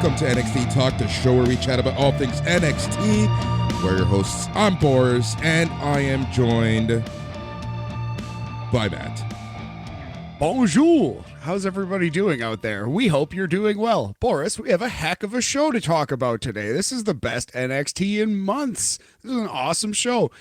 Welcome to NXT Talk, the show where we chat about all things NXT. We're your hosts. I'm Boris, and I am joined by Matt. Bonjour. How's everybody doing out there? We hope you're doing well. Boris, we have a heck of a show to talk about today. This is the best NXT in months. This is an awesome show,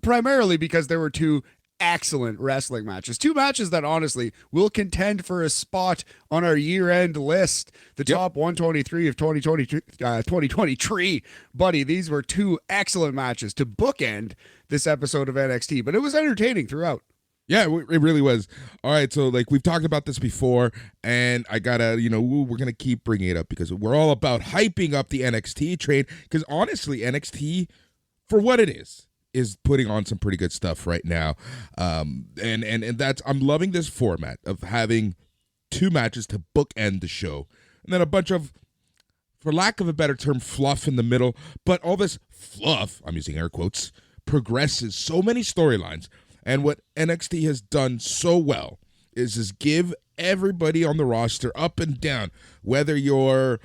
primarily because there were two excellent wrestling matches. Two matches that honestly will contend for a spot on our year-end list. The top 123 of 2023. Buddy, these were two excellent matches to bookend this episode of NXT, but it was entertaining throughout. Yeah, it really was. All right, so like we've talked about this before, and I gotta, we're gonna keep bringing it up because we're all about hyping up the NXT train. Because honestly, NXT, for what it is putting on some pretty good stuff right now. And that's, I'm loving this format of having two matches to bookend the show, and then a bunch of, for lack of a better term, fluff in the middle. But all this fluff, I'm using air quotes, progresses so many storylines. And what NXT has done so well is give everybody on the roster up and down, whether you're,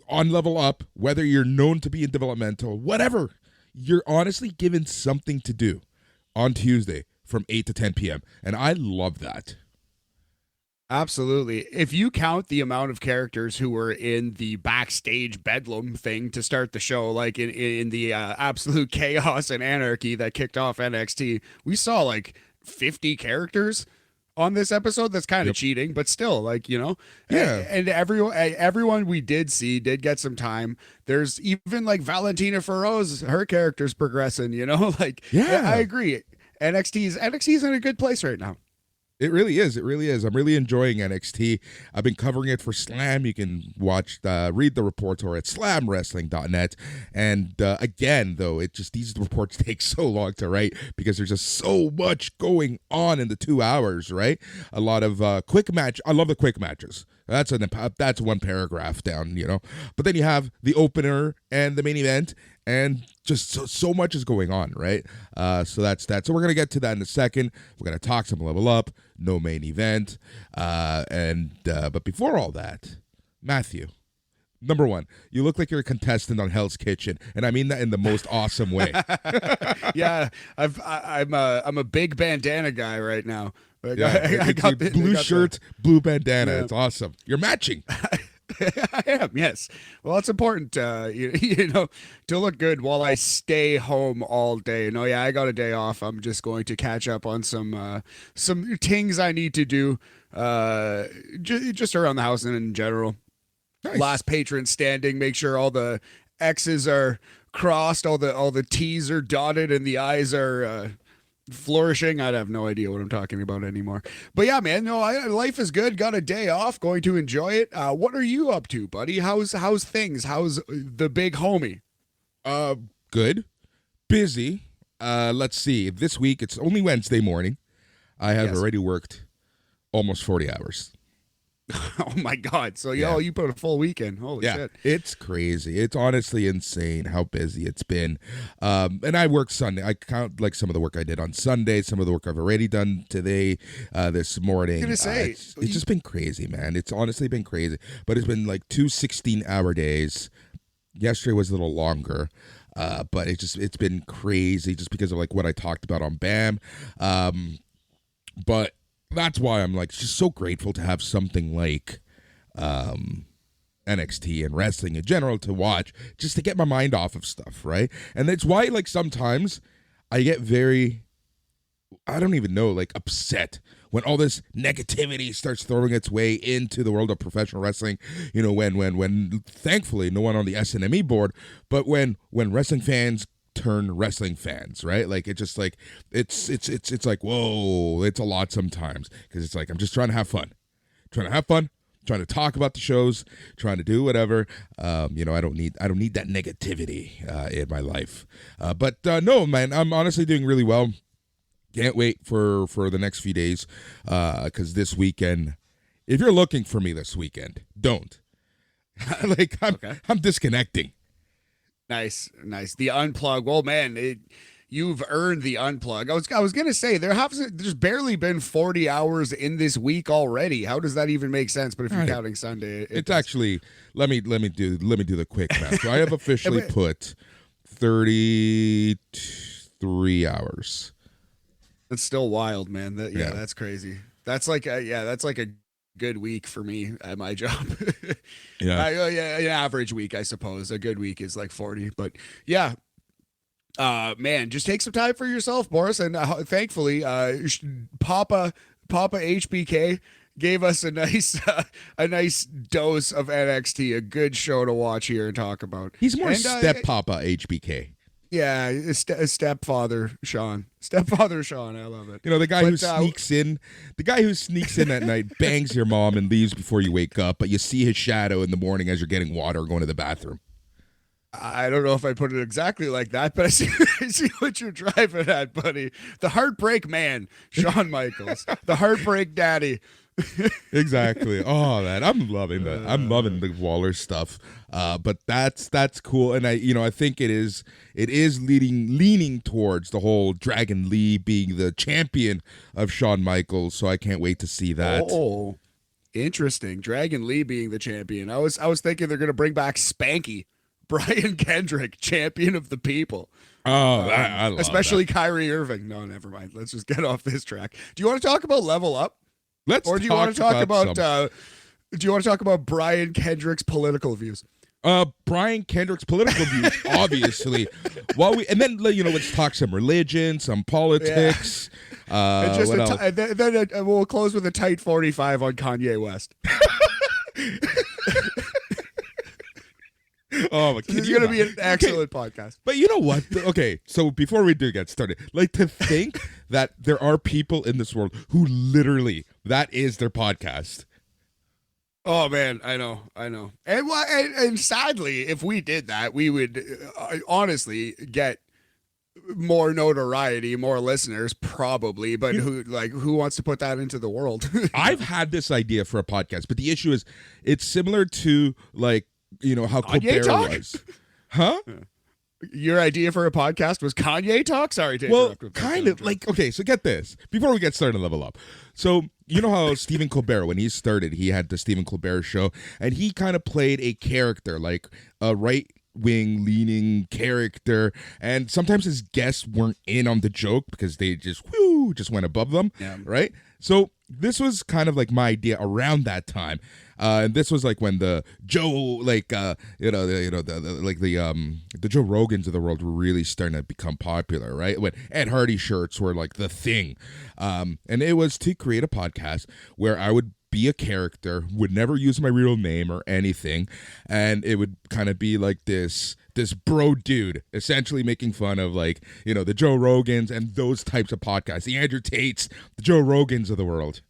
on level up, whether you're known to be in developmental, whatever, you're honestly given something to do on Tuesday from 8 to 10 p.m. And I love that. Absolutely. If you count the amount of characters who were in the backstage bedlam thing to start the show, like in the absolute chaos and anarchy that kicked off NXT, we saw like 50 characters on this episode. That's kind of cheating, but still, Yeah. And everyone we did see did get some time. There's even like Valentina Ferro's, her character's progressing, I agree. NXT's in a good place right now. It really is. It really is. I'm really enjoying NXT. I've been covering it for Slam. You can read the reports or at slamwrestling.net. And again, though, these reports take so long to write because there's just so much going on in the 2 hours, right? A lot of quick match. I love the quick matches. That's one paragraph down, But then you have the opener and the main event, and just so much is going on, right? So that's that. So we're gonna get to that in a second. We're gonna talk some level up, no main event, but before all that, Matthew, number one, you look like you're a contestant on Hell's Kitchen, and I mean that in the most awesome way. Yeah, I'm a big bandana guy right now. I got blue shirt, blue bandana. Yeah. It's awesome. You're matching. I am, yes. Well, it's important, to look good while I stay home all day. I got a day off. I'm just going to catch up on some things I need to do, just around the house and in general. Nice. Last patron standing. Make sure all the X's are crossed, all the T's are dotted, and the I's are flourishing. I have no idea what I'm talking about anymore. But yeah, man, life is good. Got a day off. Going to enjoy it. What are you up to, buddy? How's things? How's the big homie? Good. Busy. Let's see. This week, it's only Wednesday morning. I have already worked almost 40 hours. Oh my God. So you put a full weekend. Holy shit. It's crazy. It's honestly insane how busy it's been. And I work Sunday. I count like some of the work I did on Sunday, some of the work I've already done today, this morning. I was gonna say, it's just been crazy, man. It's honestly been crazy. But it's been like 2 16-hour days. Yesterday was a little longer. But it's been crazy just because of like what I talked about on BAM. But that's why I'm like just so grateful to have something like NXT and wrestling in general to watch, just to get my mind off of stuff, right? And that's why like sometimes I get very, I don't even know, like upset when all this negativity starts throwing its way into the world of professional wrestling. When thankfully no one on the SNME board, but when wrestling fans turn wrestling fans, right? Like it's just like it's like, whoa, it's a lot sometimes, because it's like I'm just trying to have fun, trying to talk about the shows, trying to do whatever. I don't need that negativity in my life. But no, man, I'm honestly doing really well. Can't wait for the next few days, because this weekend, if you're looking for me this weekend, don't. I'm disconnecting. Nice. The unplug. Well, man, you've earned the unplug. I was gonna say there's barely been 40 hours in this week already. How does that even make sense? But if you're counting Sunday, it's actually let me do the quick math. So I have officially put 33 hours. That's still wild, man. That's crazy. That's like a good week for me at my job. An average week, I suppose. A good week is like 40, but yeah. Man, just take some time for yourself, Boris. And thankfully, Papa HBK gave us a nice dose of NXT, a good show to watch here and talk about. He's more step Papa HBK. Yeah, stepfather Sean. Stepfather Sean, I love it. You know, the guy who sneaks in at night, bangs your mom and leaves before you wake up, but you see his shadow in the morning as you're getting water or going to the bathroom. I don't know if I put it exactly like that, but I see what you're driving at, buddy. The heartbreak man, Shawn Michaels. The heartbreak daddy. Exactly. Oh, man, I'm loving that. I'm loving the Waller stuff. But that's cool, and I think it is leaning towards the whole Dragon Lee being the champion of Shawn Michaels. So I can't wait to see that. Oh, interesting. Dragon Lee being the champion. I was thinking they're gonna bring back Spanky. Brian Kendrick, champion of the people. Oh, I love especially that. Kyrie Irving. No, never mind. Let's just get off this track. Do you want to talk about Level Up? Do you want to talk about do you want to talk about Brian Kendrick's political views? Brian Kendrick's political views, obviously. Let's talk some religion, some politics. Yeah. Then we'll close with a tight 45 on Kanye West. Oh, it's going to be an excellent podcast. But you know what? Okay, so before we do get started, like, to think that there are people in this world who literally, that is their podcast. Oh, man, I know. And sadly, if we did that, we would honestly get more notoriety, more listeners, probably. But who wants to put that into the world? I've had this idea for a podcast, but the issue is it's similar to, like, you know, how Colbert was. Huh? Your idea for a podcast was Kanye talk? Sorry to interrupt. Well, kind of. Like, okay, so get this. Before we get started on Level Up. So, you know how Stephen Colbert, when he started, he had the Stephen Colbert show, and he kind of played a character, like a right-wing leaning character, and sometimes his guests weren't in on the joke because they just went above them, right? So this was kind of like my idea around that time. And this was like when the Joe, the Joe Rogans of the world were really starting to become popular, right? When Ed Hardy shirts were like the thing. And it was to create a podcast where I would be a character, would never use my real name or anything, and it would kind of be like this bro dude, essentially making fun of, like, you know, the Joe Rogans and those types of podcasts, the Andrew Tates, the Joe Rogans of the world.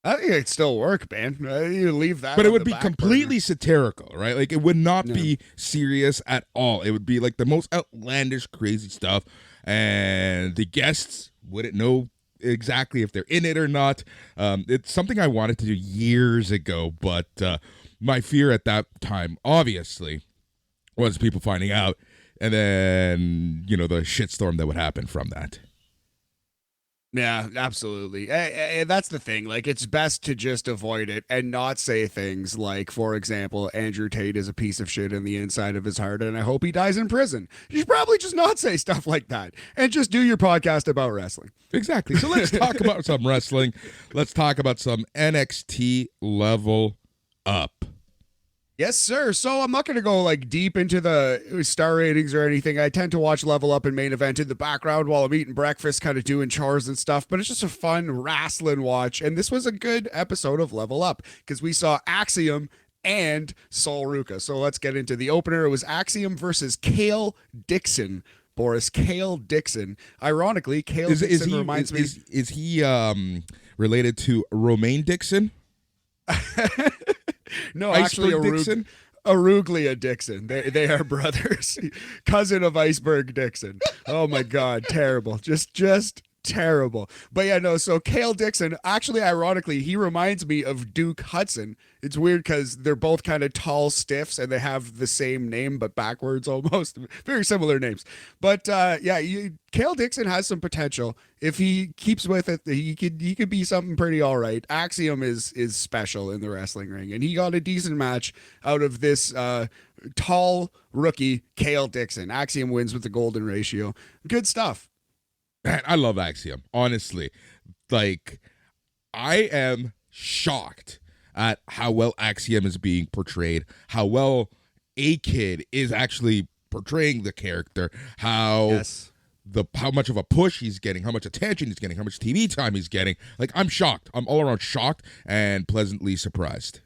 I think it'd still work, man. You leave that, but it would be completely satirical, right? Like, it would not be serious at all. It would be like the most outlandish, crazy stuff, and the guests wouldn't know exactly if they're in it or not. It's something I wanted to do years ago, but my fear at that time, obviously, was people finding out, and then, you know, the shitstorm that would happen from that. Yeah, absolutely. And that's the thing. Like, it's best to just avoid it and not say things like, for example, Andrew Tate is a piece of shit in the inside of his heart, and I hope he dies in prison. You should probably just not say stuff like that and just do your podcast about wrestling. Exactly. So let's talk about some wrestling. Let's talk about some NXT Level Up. Yes, sir. So I'm not going to go like deep into the star ratings or anything. I tend to watch Level Up and Main Event in the background while I'm eating breakfast, kind of doing chores and stuff, but it's just a fun wrestling watch. And this was a good episode of Level Up because we saw Axiom and Sol Ruca. So let's get into the opener. It was Axiom versus Kale Dixon. Boris, Kale Dixon. Ironically, Kale Dixon reminds me. Is he related to Romaine Dixon? No, Iceberg actually, Dixon? Aruglia Dixon. They are brothers, cousin of Iceberg Dixon. Oh my God, terrible, just Terrible. But yeah, no, so Kale Dixon, actually, ironically, he reminds me of Duke Hudson. It's weird because they're both kind of tall stiffs and they have the same name, but backwards almost. Very similar names. But Kale Dixon has some potential. If he keeps with it, he could be something pretty all right. Axiom is special in the wrestling ring, and he got a decent match out of this tall rookie, Kale Dixon. Axiom wins with the golden ratio. Good stuff. Man, I love Axiom. Honestly, like, I am shocked at how well Axiom is being portrayed, how well A-Kid is actually portraying the character, how much of a push he's getting, how much attention he's getting, how much TV time he's getting. Like, I'm shocked. I'm all around shocked and pleasantly surprised.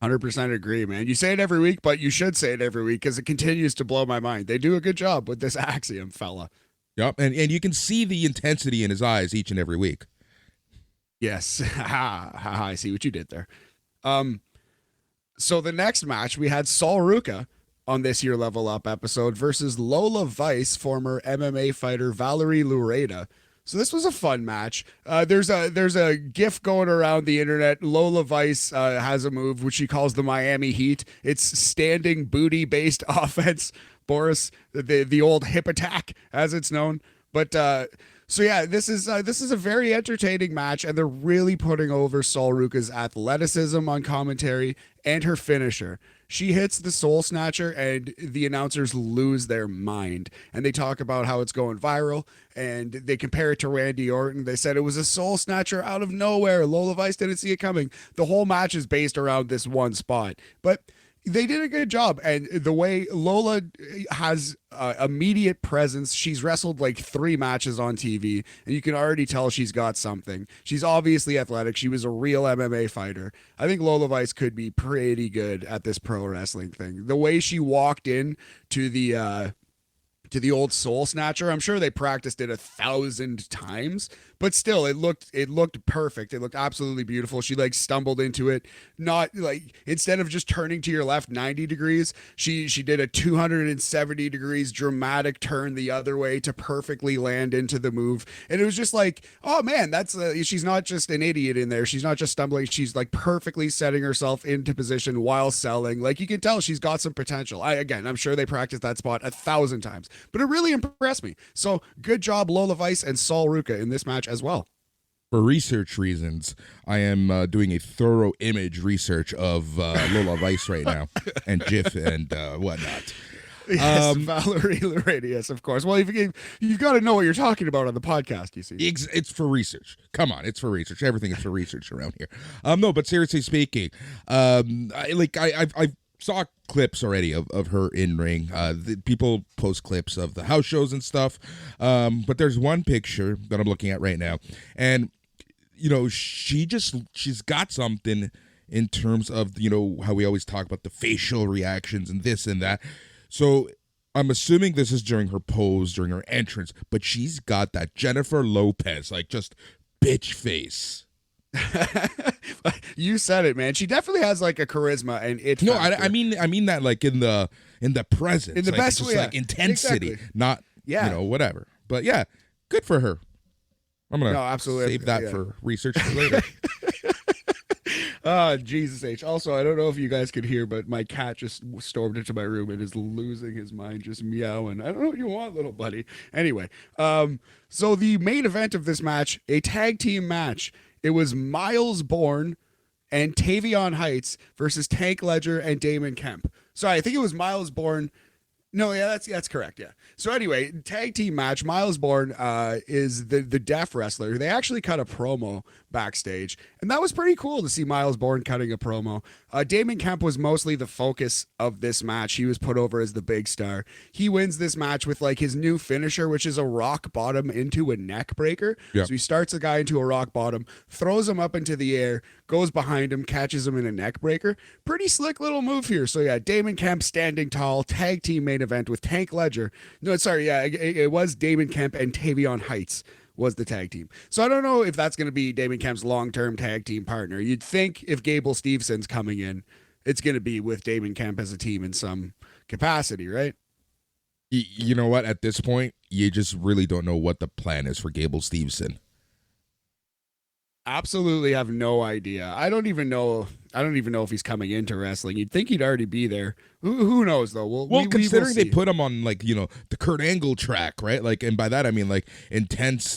100% agree, man. You say it every week, but you should say it every week because it continues to blow my mind. They do a good job with this Axiom fella. Yep, and you can see the intensity in his eyes each and every week. Yes, I see what you did there. So the next match, we had Sol Ruca on this year Level Up episode versus Lola Vice, former MMA fighter Valerie Lureda. So this was a fun match. There's a GIF going around the internet. Lola Vice has a move which she calls the Miami Heat. It's standing booty based offense. Boris, the old hip attack, as it's known. But this is a very entertaining match, and they're really putting over Sol Ruca's athleticism on commentary and her finisher. She hits the Soul Snatcher, and the announcers lose their mind. And they talk about how it's going viral, and they compare it to Randy Orton. They said it was a Soul Snatcher out of nowhere. Lola Vice didn't see it coming. The whole match is based around this one spot. But they did a good job, and the way Lola has immediate presence, she's wrestled like 3 matches on TV, and you can already tell she's got something. She's obviously athletic. She was a real MMA fighter. I think Lola Vice could be pretty good at this pro wrestling thing. The way she walked in to the old Soul Snatcher, I'm sure they practiced it 1,000 times, but still it looked perfect. It looked absolutely beautiful. She like stumbled into it, not like, instead of just turning to your left 90 degrees, she did a 270 degrees dramatic turn the other way to perfectly land into the move. And it was just like, oh man, she's not just an idiot in there. She's not just stumbling. She's like perfectly setting herself into position while selling. Like, you can tell she's got some potential. I'm sure they practiced that spot 1,000 times, but it really impressed me. So good job, Lola Vice and Sol Ruca in this match as well. For research reasons, I am doing a thorough image research of Lola Vice right now, and GIF and whatnot. Yes, Valerie Lureda, yes, of course. Well, you've got to know what you're talking about on the podcast, you see. It's for research. Come on, it's for research. Everything is for research around here. No, but seriously speaking, I saw clips already of her in ring. People post clips of the house shows and stuff. But there's one picture that I'm looking at right now, and she's got something in terms of how we always talk about the facial reactions and this and that. So I'm assuming this is during her pose, during her entrance, but she's got that Jennifer Lopez, like, just bitch face. You said it, man. She definitely has like a charisma and it. No, I mean that like in the presence, in the like, best way, like intensity, exactly. not whatever. But yeah, good for her. I'm gonna absolutely save that for research for later. Jesus H. Also, I don't know if you guys could hear, but my cat just stormed into my room and is losing his mind, just meowing. I don't know what you want, little buddy. Anyway, so the main event of this match, a tag team match. It was Miles Bourne and Tavion Heights versus Tank Ledger and Damon Kemp. Sorry, I think it was Miles Bourne. No, yeah, that's correct. Yeah. So anyway, tag team match. Miles Bourne is the deaf wrestler. They actually cut a promo backstage, and that was pretty cool to see Miles Bourne cutting a promo. Damon Kemp was mostly the focus of this match. He was put over as the big star. He wins this match with like his new finisher, which is a rock bottom into a neck breaker. Yep. So he starts the guy into a rock bottom, throws him up into the air, goes behind him, catches him in a neck breaker. Pretty slick little move here. So yeah, Damon Kemp standing tall, tag team main event with Tank Ledger. No, sorry, yeah, it was Damon Kemp and Tavion Heights was the tag team. So I don't know if that's going to be Damon Kemp's long-term tag team partner. You'd think if Gable Stevenson's coming in, it's going to be with Damon Kemp as a team in some capacity, right? You know what? At this point, you just really don't know what the plan is for Gable Steveson. Absolutely have no idea. I don't even know. I don't even know if he's coming into wrestling. You'd think he'd already be there. Who knows though? Well, considering they put him on like the Kurt Angle track, right? Like, and by that I mean like intense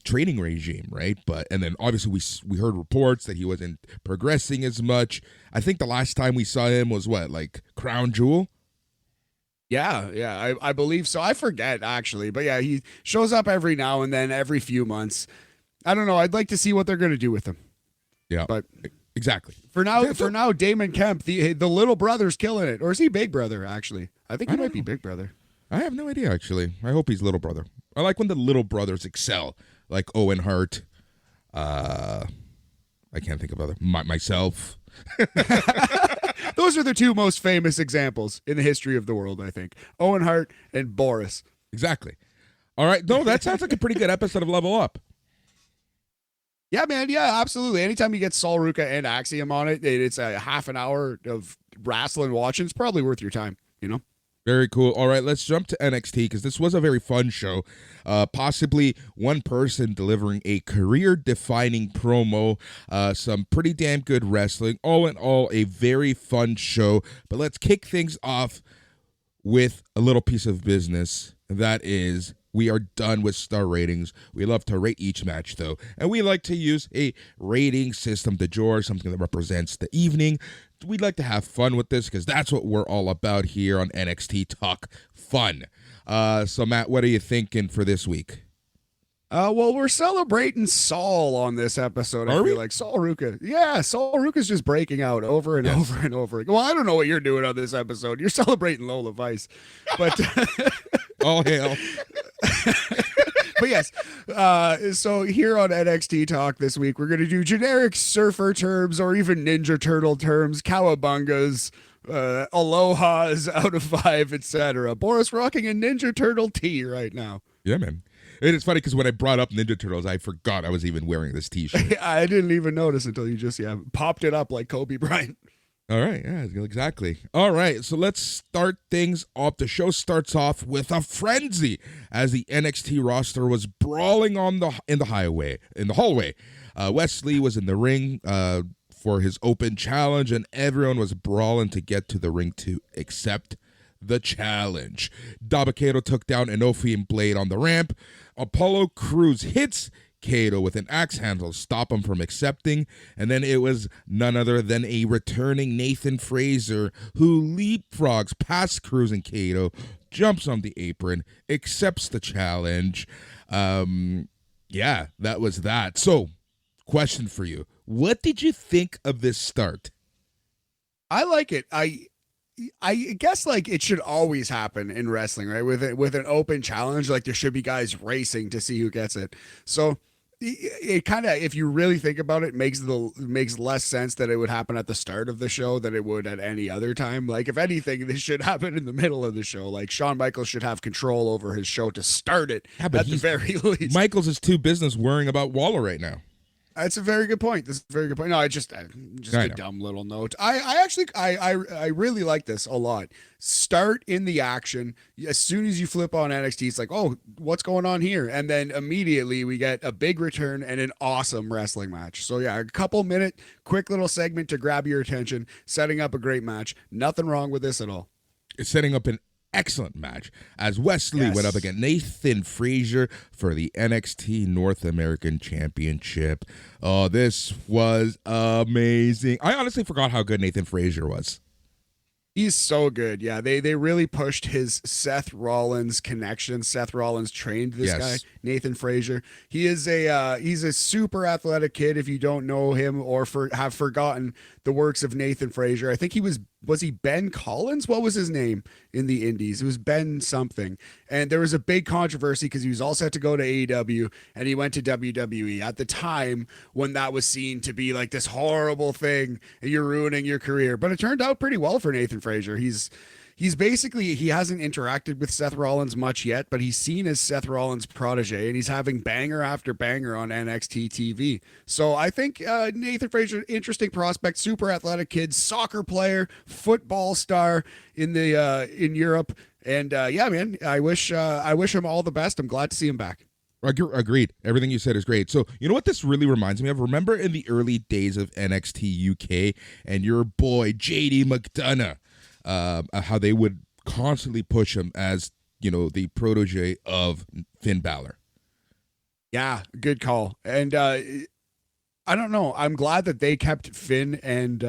training regime, right? But and then obviously we heard reports that he wasn't progressing as much. I think the last time we saw him was what, like Crown Jewel. Yeah, I believe so. I forget actually, but yeah, he shows up every now and then, every few months. I don't know. I'd like to see what they're going to do with him. Yeah, but exactly. For now, Damon Kemp, the little brother's killing it, or is he Big Brother? Actually, I think he might be Big Brother. I have no idea. Actually, I hope he's little brother. I like when the little brothers excel, like Owen Hart. I can't think of other myself. Those are the two most famous examples in the history of the world, I think. Owen Hart and Boris. Exactly. All right. No, that sounds like a pretty good episode of Level Up. Yeah, man. Yeah, absolutely. Anytime you get Sol Ruca and Axiom on it, it's a half an hour of wrestling watching. It's probably worth your time, Very cool. All right, let's jump to NXT because this was a very fun show. Possibly one person delivering a career-defining promo. Some pretty damn good wrestling. All in all, a very fun show. But let's kick things off with a little piece of business. That is, we are done with star ratings. We love to rate each match, though. And we like to use a rating system de jour, something that represents the evening. We'd like to have fun with this because that's what we're all about here on NXT Talk Fun. So, Matt, what are you thinking for this week? Well, we're celebrating Sol on this episode. I feel like Sol Ruca. Yeah, Sol Ruca's just breaking out over and over and over. Well, I don't know what you're doing on this episode. You're celebrating Lola Vice, but all hail. But yes, so here on NXT Talk this week, we're going to do generic surfer terms or even Ninja Turtle terms, cowabungas, alohas out of 5, etc. Boris rocking a Ninja Turtle tee right now. Yeah, man. And it's funny because when I brought up Ninja Turtles, I forgot I was even wearing this t-shirt. I didn't even notice until you just popped it up like Kobe Bryant. All right, yeah, exactly. All right, so let's start things off. The show starts off with a frenzy as the NXT roster was brawling in the hallway. Wes Lee was in the ring for his open challenge, and everyone was brawling to get to the ring to accept the challenge. Dabba-Kato took down Inofi and Blade on the ramp. Apollo Crews hits Kato with an axe handle to stop him from accepting, and then it was none other than a returning Nathan Frazier who leapfrogs past Crews and Kato, jumps on the apron, accepts the challenge. Yeah, that was that. So, question for you. What did you think of this start? I like it. I guess like it should always happen in wrestling, right? With an open challenge, like there should be guys racing to see who gets it. So it kind of, if you really think about it, makes less sense that it would happen at the start of the show than it would at any other time. Like if anything, this should happen in the middle of the show. Like Shawn Michaels should have control over his show to start it at the very least. Michaels is too business worrying about Waller right now. That's a very good point. This is a very good point. No, just a dumb little note. I really like this a lot. Start in the action. As soon as you flip on NXT, it's like, oh, what's going on here? And then immediately we get a big return and an awesome wrestling match. So yeah, a couple minute, quick little segment to grab your attention, setting up a great match. Nothing wrong with this at all. It's setting up an excellent match as Wes Lee went up against Nathan Frazier for the NXT North American Championship. Oh, this was amazing. I honestly forgot how good Nathan Frazier was. He's so good. Yeah, they really pushed his Seth Rollins connection. Seth Rollins trained this guy, Nathan Frazier. He's a super athletic kid. If you don't know him or have forgotten the works of Nathan Frazier, I think he was he Ben Collins? What was his name in the Indies? It was Ben something. And there was a big controversy because he was all set to go to AEW and he went to WWE at the time when that was seen to be like this horrible thing and you're ruining your career. But it turned out pretty well for Nathan Frazier. He's basically, he hasn't interacted with Seth Rollins much yet, but he's seen as Seth Rollins' protege, and he's having banger after banger on NXT TV. So I think Nathan Frazier, interesting prospect, super athletic kid, soccer player, football star in Europe. And yeah, man, I wish him all the best. I'm glad to see him back. Agreed. Everything you said is great. So, you know what this really reminds me of? Remember in the early days of NXT UK and your boy JD McDonough, how they would constantly push him as, the protege of Finn Balor. Yeah, good call. And I don't know. I'm glad that they kept Finn and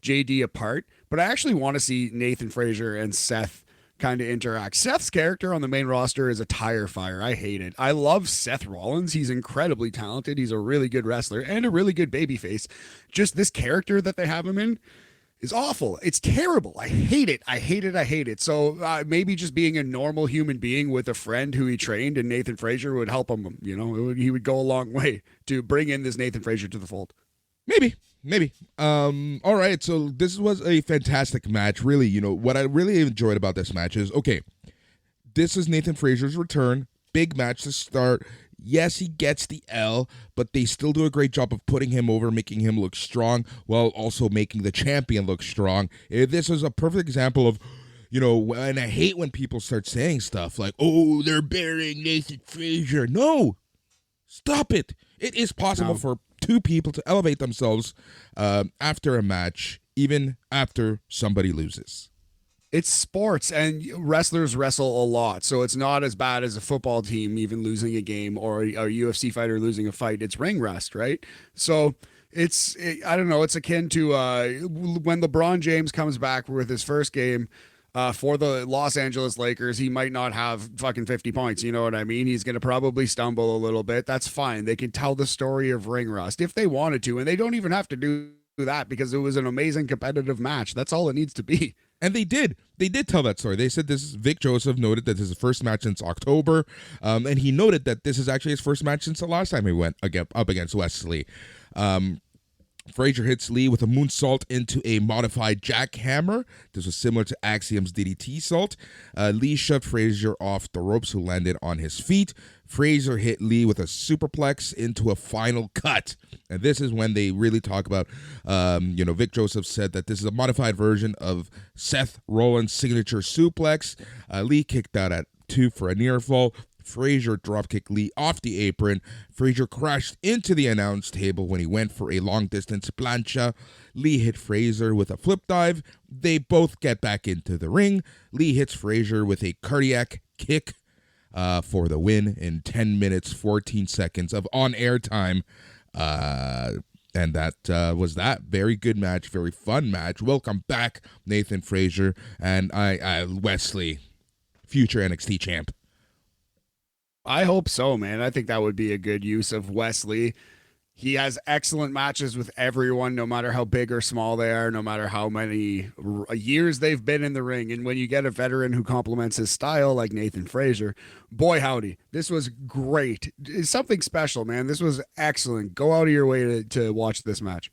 JD apart, but I actually want to see Nathan Frazier and Seth kind of interact. Seth's character on the main roster is a tire fire. I hate it. I love Seth Rollins. He's incredibly talented. He's a really good wrestler and a really good babyface. Just this character that they have him in is awful. It's terrible. I hate it. I hate it. I hate it. So maybe just being a normal human being with a friend who he trained and Nathan Frazier would help him. He would go a long way to bring in this Nathan Frazier to the fold. Maybe. All right. So this was a fantastic match. Really, what I really enjoyed about this match is, okay, this is Nathan Frazier's return. Big match to start. Yes, he gets the L, but they still do a great job of putting him over, making him look strong, while also making the champion look strong. This is a perfect example of, and I hate when people start saying stuff like, oh, they're burying Nathan Frazier. No, stop it. It is possible for two people to elevate themselves after a match, even after somebody loses. It's sports, and wrestlers wrestle a lot, so it's not as bad as a football team even losing a game or a UFC fighter losing a fight. It's ring rust, right? So I don't know. It's akin to when LeBron James comes back with his first game for the Los Angeles Lakers. He might not have fucking 50 points. You know what I mean? He's going to probably stumble a little bit. That's fine. They can tell the story of ring rust if they wanted to, and they don't even have to do that because it was an amazing competitive match. That's all it needs to be. And they did tell that story. They said Vic Joseph noted that this is his first match since October, and he noted that this is actually his first match since the last time he went up against Wes Lee. Frazier hits Lee with a moonsault into a modified jackhammer. This was similar to Axiom's DDT salt. Lee shoved Frazier off the ropes, who landed on his feet. Frazier hit Lee with a superplex into a final cut. And this is when they really talk about, Vic Joseph said that this is a modified version of Seth Rollins' signature suplex. Lee kicked out at 2 for a near fall. Frazier dropkicked Lee off the apron. Frazier crashed into the announce table when he went for a long-distance plancha. Lee hit Frazier with a flip dive. They both get back into the ring. Lee hits Frazier with a cardiac kick for the win in 10 minutes, 14 seconds of on-air time. And that was that. Very good match, very fun match. Welcome back, Nathan Frazier. And Wes Lee, future NXT champ. I hope so, man. I think that would be a good use of Wes Lee. He has excellent matches with everyone, no matter how big or small they are, no matter how many years they've been in the ring. And when you get a veteran who complements his style, like Nathan Frazier, boy, howdy, this was great. It's something special, man. This was excellent. Go out of your way to watch this match.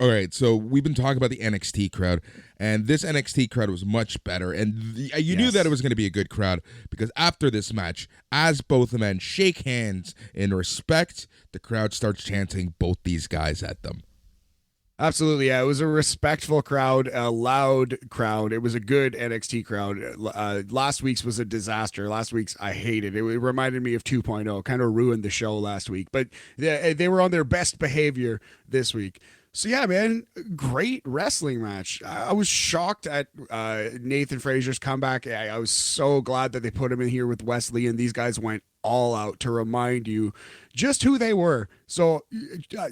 All right, so we've been talking about the NXT crowd, and this NXT crowd was much better, and you knew that it was going to be a good crowd, because after this match, as both the men shake hands in respect, the crowd starts chanting both these guys at them. Absolutely, yeah. It was a respectful crowd, a loud crowd. It was a good NXT crowd. Last week's was a disaster. Last week's, I hated it. It reminded me of 2.0, kind of ruined the show last week, but they were on their best behavior this week. So yeah, man, great wrestling match. I was shocked at Nathan Frazier's comeback. I was so glad that they put him in here with Wes Lee, and these guys went all out to remind you just who they were. So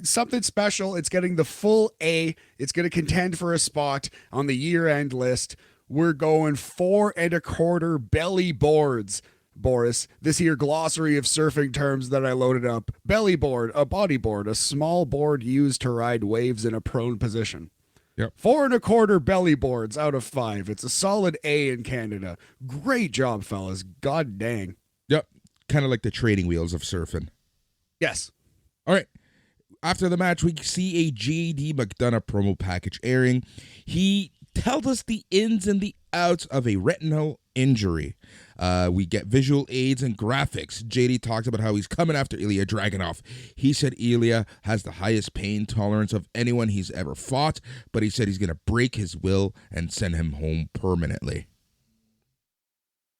something special. It's getting the full A. It's going to contend for a spot on the year-end list. We're going 4 1/4 belly boards. Boris, this here glossary of surfing terms that I loaded up. Belly board, a bodyboard, a small board used to ride waves in a prone position. Yep. 4 1/4 belly boards out of 5. It's a solid A in Canada. Great job, fellas. God dang. Yep. Kind of like the training wheels of surfing. Yes. All right. After the match, we see a JD McDonough promo package airing. He tells us the ins and the outs of a retinal injury. We get visual aids and graphics. JD talks about how he's coming after Ilya Dragunov. He said Ilya has the highest pain tolerance of anyone he's ever fought, but he said he's going to break his will and send him home permanently.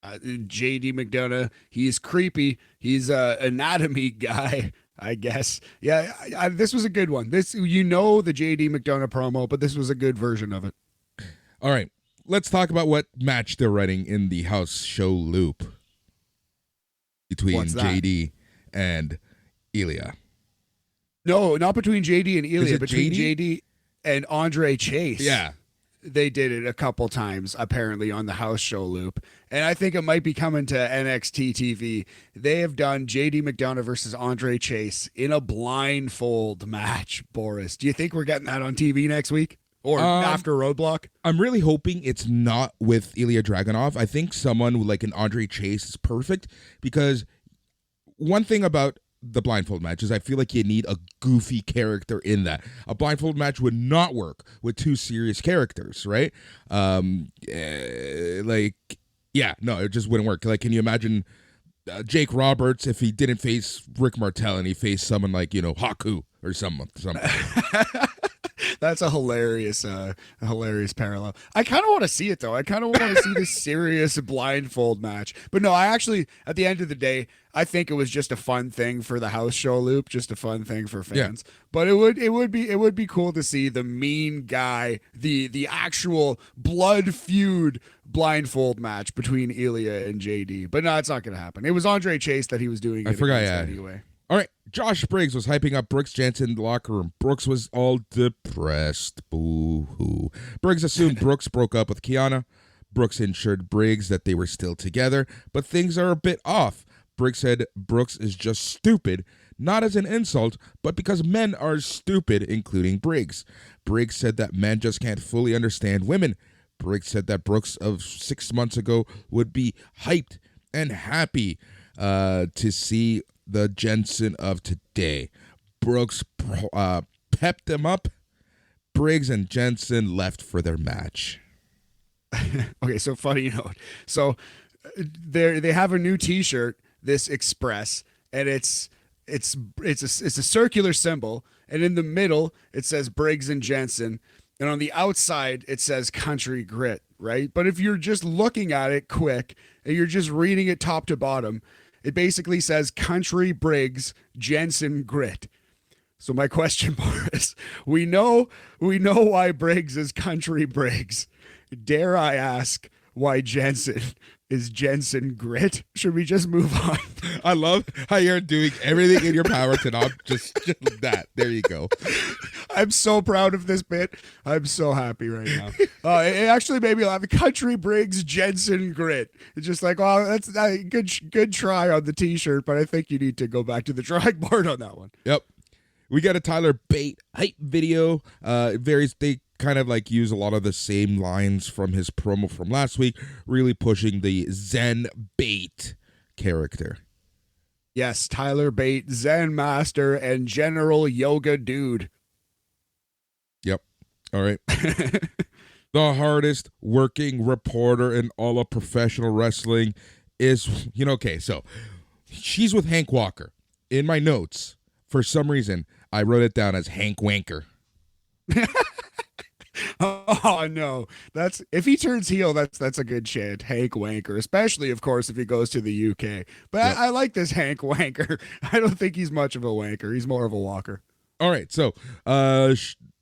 JD McDonough, he's creepy. He's a anatomy guy, I guess. Yeah, this was a good one. The JD McDonough promo, but this was a good version of it. All right, let's talk about what match they're running in the house show loop between JD and Ilya. No, not between JD and Ilya, between JD and Andre Chase. Yeah. They did it a couple times, apparently, on the house show loop. And I think it might be coming to NXT TV. They have done JD McDonough versus Andre Chase in a blindfold match, Boris. Do you think we're getting that on TV next week? Or after Roadblock? I'm really hoping it's not with Ilya Dragunov. I think someone like an Andre Chase is perfect, because one thing about the blindfold match is I feel like you need a goofy character in that. A blindfold match would not work with two serious characters, right? It just wouldn't work. Like, can you imagine Jake Roberts if he didn't face Rick Martel and he faced someone like, Haku or something? That's a hilarious parallel. I kind of want to see it, though. I kind of want to see this serious blindfold match. But no, I actually, at the end of the day, I think it was just a fun thing for the house show loop, just a fun thing for fans. Yeah. But it would be cool to see the mean guy, the actual blood feud blindfold match between Ilya and JD. But no, it's not going to happen. It was Andre Chase that he was doing. I forgot. Yeah. Anyway. All right, Josh Briggs was hyping up Brooks Jensen in the locker room. Brooks was all depressed. Boo-hoo. Briggs assumed Brooks broke up with Kiana. Brooks assured Briggs that they were still together, but things are a bit off. Briggs said Brooks is just stupid, not as an insult, but because men are stupid, including Briggs. Briggs said that men just can't fully understand women. Briggs said that Brooks of 6 months ago would be hyped and happy to see the Jensen of today. Brooks pepped him up. Briggs and Jensen left for their match. Okay, so funny note. So they have a new T-shirt, this Express, and it's a circular symbol, and in the middle it says Briggs and Jensen, and on the outside it says Country Grit, right? But if you're just looking at it quick and you're just reading it top to bottom, it basically says Country Briggs, Jensen Grit. So my question, Boris, we know why Briggs is Country Briggs. Dare I ask why Jensen is Jensen Grit? Should we just move on? I love how you're doing everything in your power to not just that. There you go. I'm so proud of this bit. I'm so happy right now. It actually made me laugh. Country Briggs Jensen Grit. It's just like, oh, that's a good try on the T-shirt, but I think you need to go back to the drawing board on that one. Yep. We got a Tyler Bate hype video. They kind of like use a lot of the same lines from his promo from last week, really pushing the Zen Bate character. Yes, Tyler Bate, Zen Master and General Yoga Dude. Yep. All right. The hardest working reporter in all of professional wrestling is, okay, so she's with Hank Walker. In my notes, for some reason, I wrote it down as Hank Wanker. Oh no, if he turns heel, that's a good chant, Hank Wanker. Especially, of course, if he goes to the UK. But yep. I like this Hank Wanker. I don't think he's much of a wanker. He's more of a walker. All right, so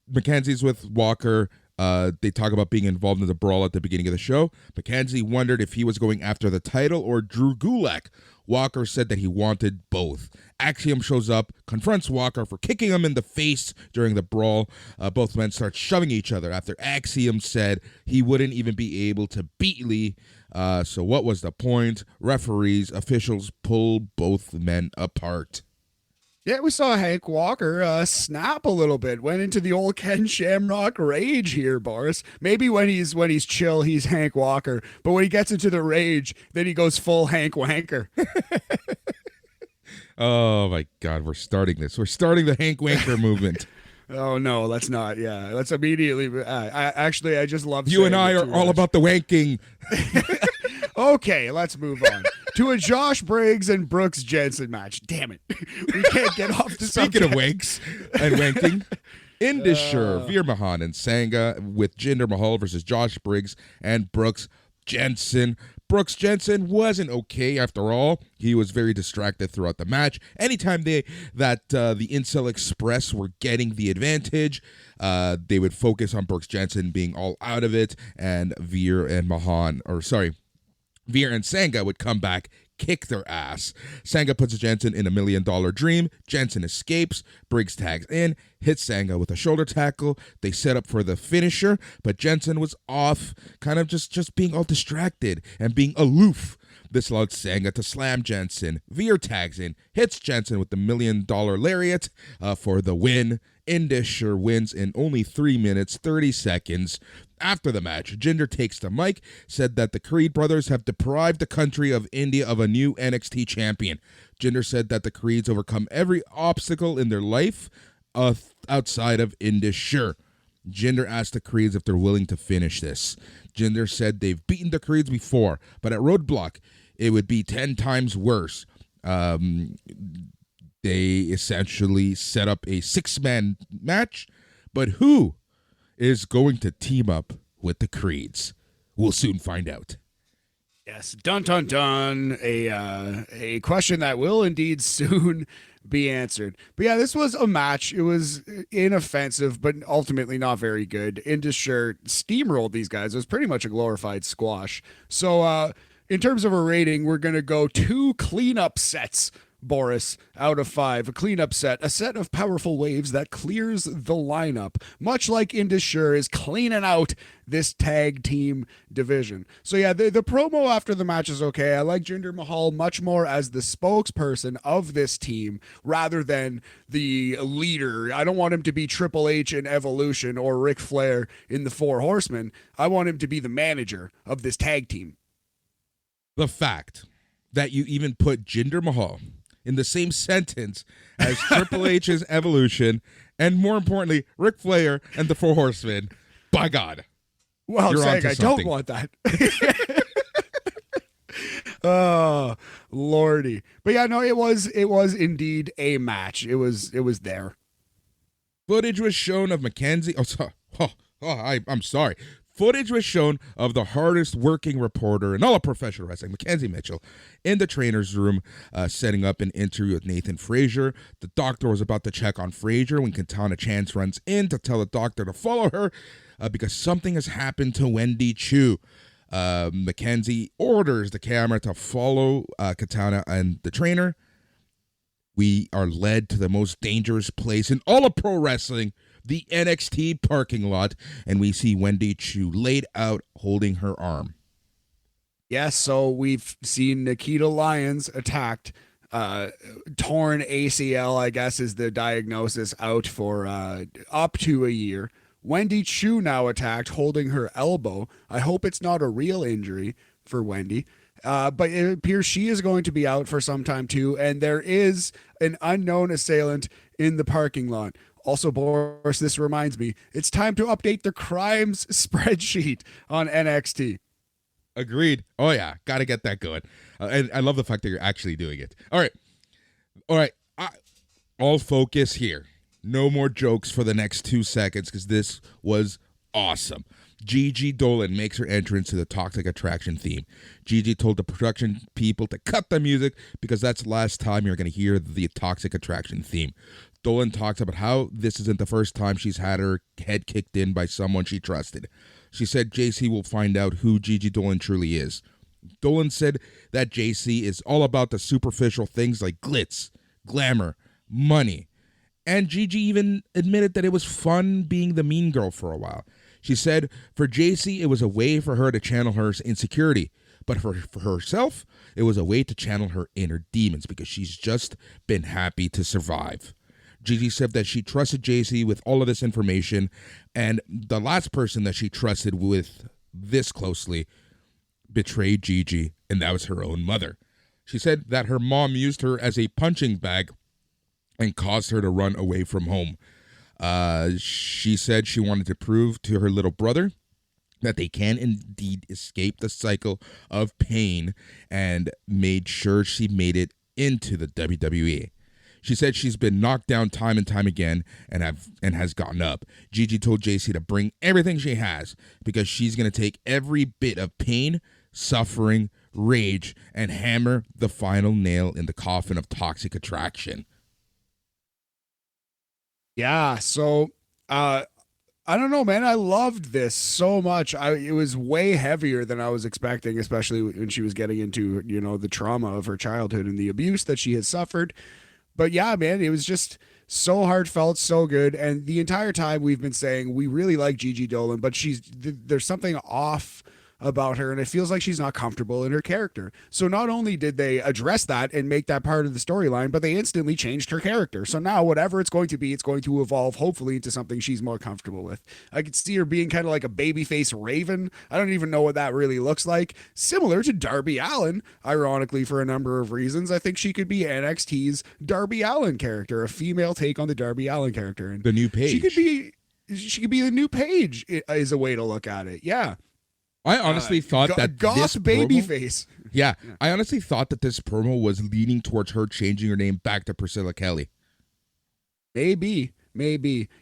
Mackenzie's with Walker. They talk about being involved in the brawl at the beginning of the show. Mackenzie wondered if he was going after the title or Drew Gulak. Walker said that he wanted both. Axiom shows up, confronts Walker for kicking him in the face during the brawl. Both men start shoving each other after Axiom said he wouldn't even be able to beat Lee. So what was the point? Referees, officials pull both men apart. Yeah, we saw Hank Walker snap a little bit. Went into the old Ken Shamrock rage here, Boris. Maybe when he's chill, he's Hank Walker. But when he gets into the rage, then he goes full Hank Wanker. Oh my God, we're starting this. We're starting the Hank Wanker movement. Oh no, let's not. Yeah, let's immediately. I just love you and I are all about the wanking. Okay, let's move on to a Josh Briggs and Brooks Jensen match. Damn it, we can't get off the subject. Speaking of wanks and wanking, Indishur, Veer Mahan, and Sangha with Jinder Mahal versus Josh Briggs and Brooks Jensen. Brooks Jensen wasn't okay after all. He was very distracted throughout the match. Anytime the Incel Express were getting the advantage, they would focus on Brooks Jensen being all out of it, and Veer and Sangha would come back, kick their ass. Sangha puts Jensen in $1 million dream. Jensen escapes. Briggs tags in, hits Sangha with a shoulder tackle. They set up for the finisher, but Jensen was off, kind of just being all distracted and being aloof. This allowed Sangha to slam Jensen. Veer tags in, hits Jensen with the $1 million lariat for the win. Indisher wins in only 3 minutes, 30 seconds. After the match, Jinder takes the mic, said that the Creed brothers have deprived the country of India of a new NXT champion. Jinder said that the Creeds overcome every obstacle in their life outside of Indisher. Jinder asked the Creeds if they're willing to finish this. Jinder said they've beaten the Creeds before, but at Roadblock, it would be 10 times worse. They essentially set up a 6-man match, but who is going to team up with the Creeds? We'll soon find out. Yes, dun dun dun. A question that will indeed soon be answered. But yeah, this was a match. It was inoffensive, but ultimately not very good. Indisher steamrolled these guys. It was pretty much a glorified squash. So in terms of a rating, we're going to go 2 cleanup sets, Boris, out of 5. A cleanup set, a set of powerful waves that clears the lineup, much like Indisher is cleaning out this tag team division. So yeah, the promo after the match is okay. I like Jinder Mahal much more as the spokesperson of this team rather than the leader. I don't want him to be Triple H in Evolution or Ric Flair in the Four Horsemen. I want him to be the manager of this tag team. The fact that you even put Jinder Mahal in the same sentence as Triple H's Evolution, and more importantly, Ric Flair and the Four Horsemen, by God. Well, you're saying I don't want that. Oh, Lordy. But yeah, no, it was indeed a match. It was there. Footage was shown of Mackenzie. I'm sorry. Footage was shown of the hardest working reporter in all of professional wrestling, Mackenzie Mitchell, in the trainer's room, setting up an interview with Nathan Frazier. The doctor was about to check on Frazier when Katana Chance runs in to tell the doctor to follow her because something has happened to Wendy Choo. Mackenzie orders the camera to follow Katana and the trainer. We are led to the most dangerous place in all of pro wrestling, the NXT parking lot, and we see Wendy Choo laid out holding her arm. Yes, so we've seen Nikita Lyons attacked, torn ACL, I guess is the diagnosis, out for up to a year. Wendy Choo now attacked, holding her elbow. I hope it's not a real injury for Wendy. But it appears she is going to be out for some time too, and there is an unknown assailant in the parking lot. Also, Boris, this reminds me, it's time to update the crimes spreadsheet on NXT. Agreed. Oh, yeah. Got to get that going. And I love the fact that you're actually doing it. All right. All focus here. No more jokes for the next 2 seconds because this was awesome. Gigi Dolan makes her entrance to the Toxic Attraction theme. Gigi told the production people to cut the music because that's the last time you're going to hear the Toxic Attraction theme. Dolan talks about how this isn't the first time she's had her head kicked in by someone she trusted. She said JC will find out who Gigi Dolan truly is. Dolan said that JC is all about the superficial things like glitz, glamour, money. And Gigi even admitted that it was fun being the mean girl for a while. She said for JC, it was a way for her to channel her insecurity. But for herself, it was a way to channel her inner demons because she's just been happy to survive. Gigi said that she trusted JC with all of this information, and the last person that she trusted with this closely betrayed Gigi, and that was her own mother. She said that her mom used her as a punching bag and caused her to run away from home. She said she wanted to prove to her little brother that they can indeed escape the cycle of pain and made sure she made it into the WWE. She said she's been knocked down time and time again and has gotten up. Gigi told JC to bring everything she has because she's going to take every bit of pain, suffering, rage, and hammer the final nail in the coffin of toxic attraction. Yeah, so I don't know, man. I loved this so much. It was way heavier than I was expecting, especially when she was getting into, the trauma of her childhood and the abuse that she had suffered. But yeah, man, it was just so heartfelt, so good. And the entire time we've been saying we really like Gigi Dolan, but there's something off about her, and it feels like she's not comfortable in her character. So not only did they address that and make that part of the storyline, but they instantly changed her character. So now whatever it's going to be, it's going to evolve hopefully into something she's more comfortable with. I could see her being kind of like a babyface Raven. I don't even know what that really looks like. Similar to Darby Allin, ironically, for a number of reasons. I think she could be NXT's Darby Allin character, a female take on the Darby Allin character. And the new Paige. She could be the new Paige is a way to look at it. Yeah. I honestly thought that goth babyface. Yeah, I honestly thought that this promo was leaning towards her changing her name back to Priscilla Kelly. Maybe.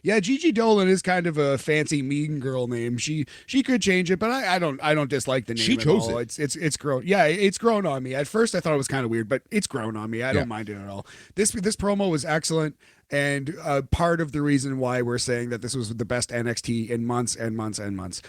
Yeah, Gigi Dolan is kind of a fancy mean girl name. She could change it, but I don't dislike the name. She chose at all. it. It's grown. Yeah, it's grown on me. At first I thought it was kind of weird, but it's grown on me. I don't mind it at all. This promo was excellent. And part of the reason why we're saying that this was the best NXT in months and months and months.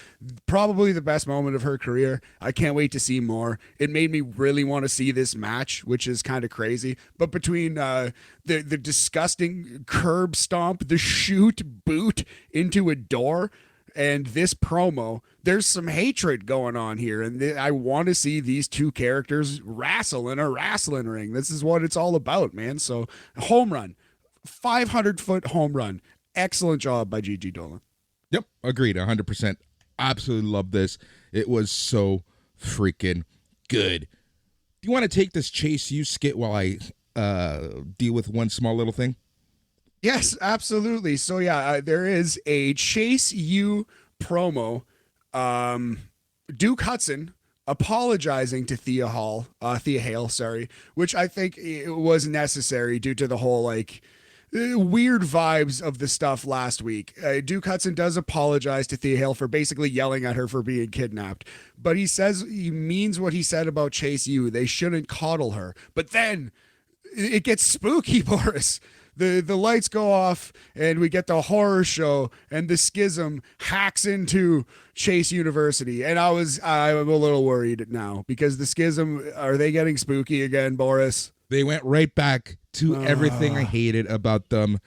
Probably the best moment of her career. I can't wait to see more. It made me really want to see this match, which is kind of crazy. But between the disgusting curb stomp, the shoot boot into a door, and this promo, there's some hatred going on here. And I want to see these two characters wrestle in a wrestling ring. This is what it's all about, man. So home run. 500-foot home run. Excellent job by Gigi Dolan. Yep, agreed, 100%. Absolutely love this. It was so freaking good. Do you want to take this Chase U skit while I deal with one small little thing? Yes, absolutely. So yeah, there is a Chase U promo. Duke Hudson apologizing to Thea Hale, sorry, which I think it was necessary due to the whole weird vibes of the stuff last week. Duke Hudson does apologize to Thea Hale for basically yelling at her for being kidnapped, but he says he means what he said about Chase U. They shouldn't coddle her. But then it gets spooky, Boris. The lights go off and we get the horror show, and the schism hacks into Chase University. And I'm a little worried now because the schism, are they getting spooky again, Boris? They went right back to everything I hated about them.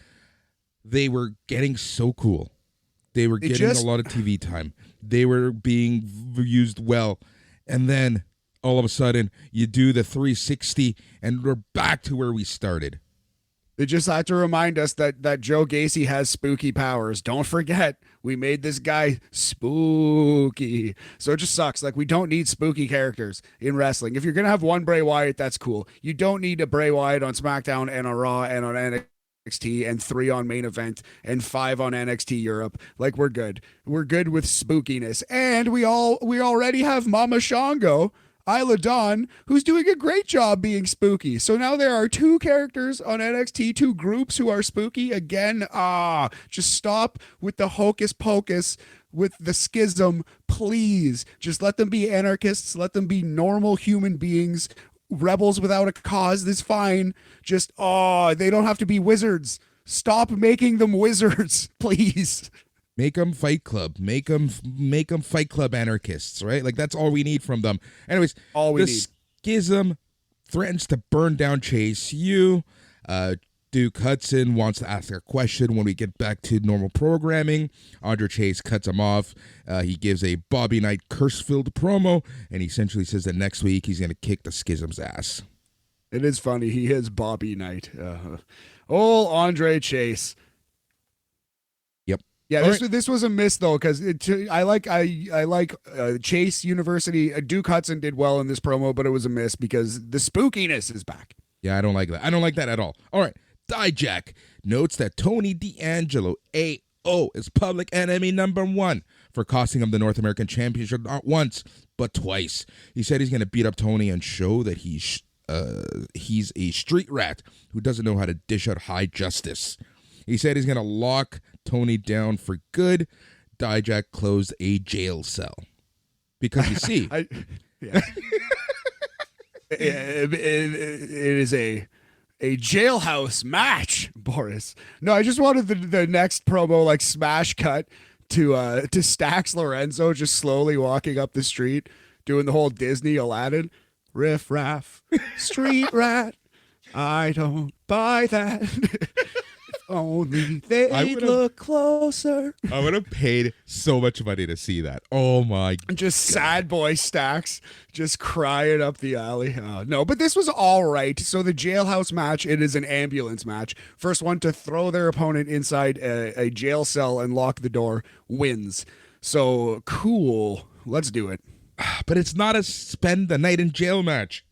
They were getting so cool. They were getting a lot of TV time. They were being used well. And then all of a sudden you do the 360 and we're back to where we started. They just have to remind us that Joe Gacy has spooky powers. Don't forget, we made this guy spooky. So it just sucks. We don't need spooky characters in wrestling. If you're going to have one Bray Wyatt, that's cool. You don't need a Bray Wyatt on SmackDown and on Raw and on NXT and 3 on Main Event and 5 on NXT Europe. We're good. We're good with spookiness. And we already have Mama Shango, Isla Dawn, who's doing a great job being spooky. So now there are 2 characters on NXT, 2 groups who are spooky. Again, just stop with the hocus pocus, with the schism, please. Just let them be anarchists. Let them be normal human beings. Rebels without a cause is fine. Just, they don't have to be wizards. Stop making them wizards, please. Make them Fight Club. Make them Fight Club anarchists, right? That's all we need from them. Anyways, the schism threatens to burn down Chase U. Duke Hudson wants to ask a question when we get back to normal programming. Andre Chase cuts him off. He gives a Bobby Knight curse-filled promo, and he essentially says that next week he's going to kick the schism's ass. It is funny. He is Bobby Knight. Old Andre Chase. Yeah, this was a miss though, because I like Chase University. Duke Hudson did well in this promo, but it was a miss because the spookiness is back. Yeah, I don't like that. I don't like that at all. All right, Dijak notes that Tony D'Angelo AO is public enemy number 1 for costing him the North American Championship not once but twice. He said he's going to beat up Tony and show that he's a street rat who doesn't know how to dish out high justice. He said he's going to lock Tony down for good. Dijak closed a jail cell. Because you see... It is a jailhouse match, Boris. No, I just wanted the next promo like smash cut to Stax Lorenzo just slowly walking up the street doing the whole Disney Aladdin riff raff street rat. I don't buy that. If only they'd look closer. I would have paid so much money to see that. Oh my God. Just sad boy Stax just crying up the alley. No, but this was all right. So the jailhouse match, it is an ambulance match. First one to throw their opponent inside a jail cell and lock the door wins. So cool. Let's do it. But it's not a spend the night in jail match.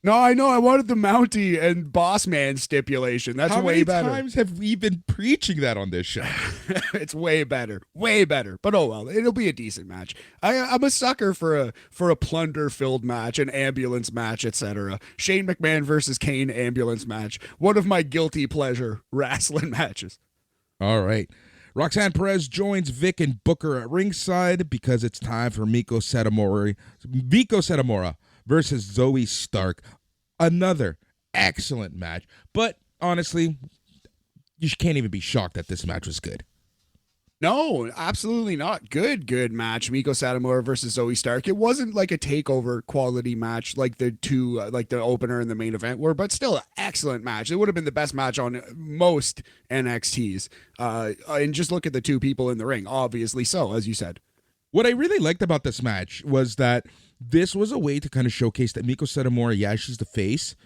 No, I know. I wanted the Mountie and Boss Man stipulation. That's way better. How many times have we been preaching that on this show? It's way better. Way better. But oh well, it'll be a decent match. I'm a sucker for a plunder-filled match, an ambulance match, etc. Shane McMahon versus Kane ambulance match. One of my guilty pleasure wrestling matches. All right. Roxanne Perez joins Vic and Booker at ringside because it's time for Miko Satomura versus Zoe Stark. Another excellent match. But honestly, you can't even be shocked that this match was good. No, absolutely not. Good match. Miko Satomura versus Zoe Stark. It wasn't like a takeover quality match like the two, like the opener and the main event were, but still an excellent match. It would have been the best match on most NXTs. And just look at the two people in the ring, obviously so, as you said. What I really liked about this match was that this was a way to kind of showcase that Miko Satomura, yeah, she's the face,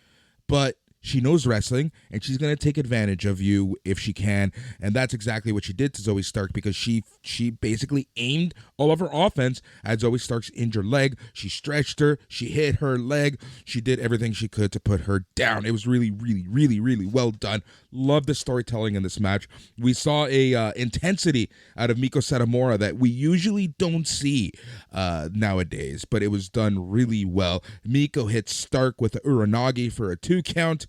but she knows wrestling, and she's going to take advantage of you if she can. And that's exactly what she did to Zoe Stark, because she basically aimed all of her offense at Zoe Stark's injured leg. She stretched her. She hit her leg. She did everything she could to put her down. It was really, really, really, really well done. Love the storytelling in this match. We saw a intensity out of Miko Satomura that we usually don't see nowadays, but it was done really well. Miko hits Stark with the Uranagi for a 2 count.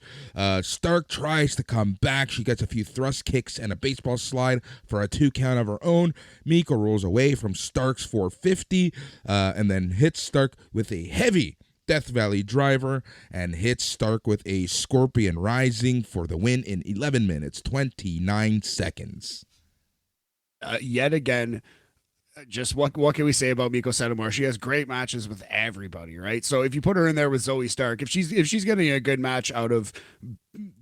Stark tries to come back. She gets a few thrust kicks and a baseball slide for a 2 count of her own. Miko rolls away from Stark's 450 and then hits Stark with a heavy Death Valley driver and hits Stark with a Scorpion Rising for the win in 11 minutes, 29 seconds. Yet again, just what can we say about Miko Satomura? She has great matches with everybody, right? So if you put her in there with Zoe Stark, if she's getting a good match out of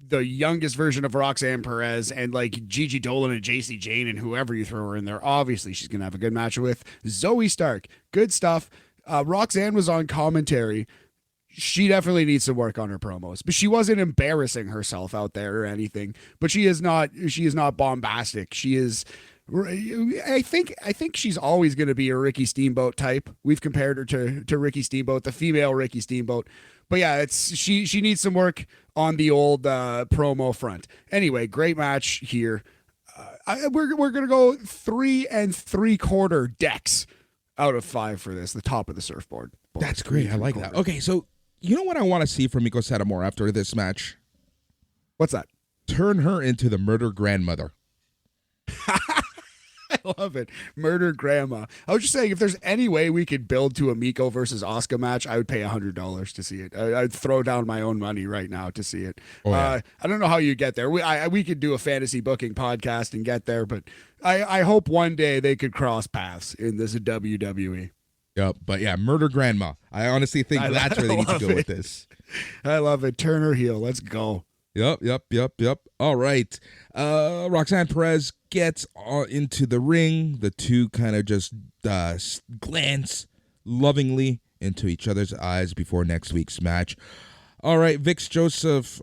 the youngest version of Roxanne Perez and like Gigi Dolan and JC Jane and whoever you throw her in there, obviously she's gonna have a good match with Zoe Stark. Good stuff. Roxanne was on commentary. She definitely needs to work on her promos, but she wasn't embarrassing herself out there or anything. But she is not bombastic. She is. I think she's always going to be a Ricky Steamboat type. We've compared her to Ricky Steamboat, the female Ricky Steamboat. But yeah, she needs some work on the old promo front. Anyway, great match here. We're gonna go 3 3/4 decks out of 5 for this. The top of the surfboard. That's great. I like that. Okay, so you know what I want to see from Miko Satomura after this match? What's that? Turn her into the murder grandmother. I love it. Murder grandma. I was just saying, if there's any way we could build to a Miko versus Asuka match, I would pay $100 to see it. I'd throw down my own money right now to see it. Oh, yeah. I don't know how you get there. We could do a fantasy booking podcast and get there, but I hope one day they could cross paths in this WWE. Yep, but yeah, murder grandma. I honestly think that's where they need to go with this. I love it. Turn her heel. Let's go. Yep. All right. Roxanne Perez gets into the ring. The two kind of just glance lovingly into each other's eyes before next week's match. All right, Vix Joseph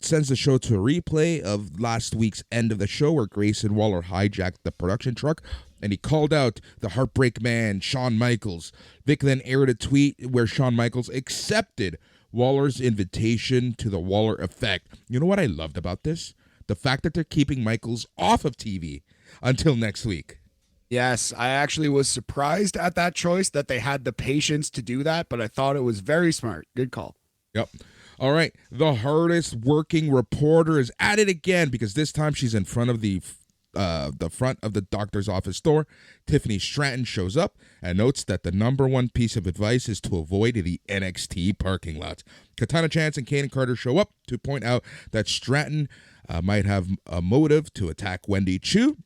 sends the show to a replay of last week's end of the show where Grayson Waller hijacked the production truck and he called out the Heartbreak Man, Shawn Michaels. Vic then aired a tweet where Shawn Michaels accepted Waller's invitation to the Waller Effect. You know what I loved about this? The fact that they're keeping Michaels off of TV until next week. Yes, I actually was surprised at that choice, that they had the patience to do that, but I thought it was very smart. Good call. Yep. All right. The hardest working reporter is at it again because this time she's in front of the the front of the doctor's office door, Tiffany Stratton shows up and notes that the number one piece of advice is to avoid the NXT parking lot. Katana Chance and Kaden Carter show up to point out that Stratton might have a motive to attack Wendy Choo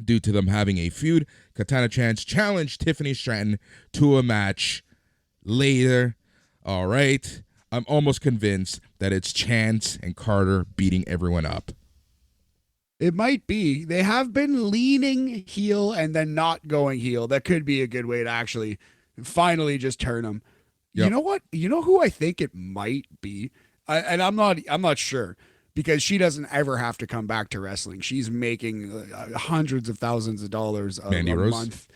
due to them having a feud. Katana Chance challenged Tiffany Stratton to a match later. All right. I'm almost convinced that it's Chance and Carter beating everyone up. It might be. They have been leaning heel and then not going heel. That could be a good way to actually finally just turn them. Yep. You know what? You know who I think it might be? I'm not sure, because she doesn't ever have to come back to wrestling. She's making hundreds of thousands of dollars a month.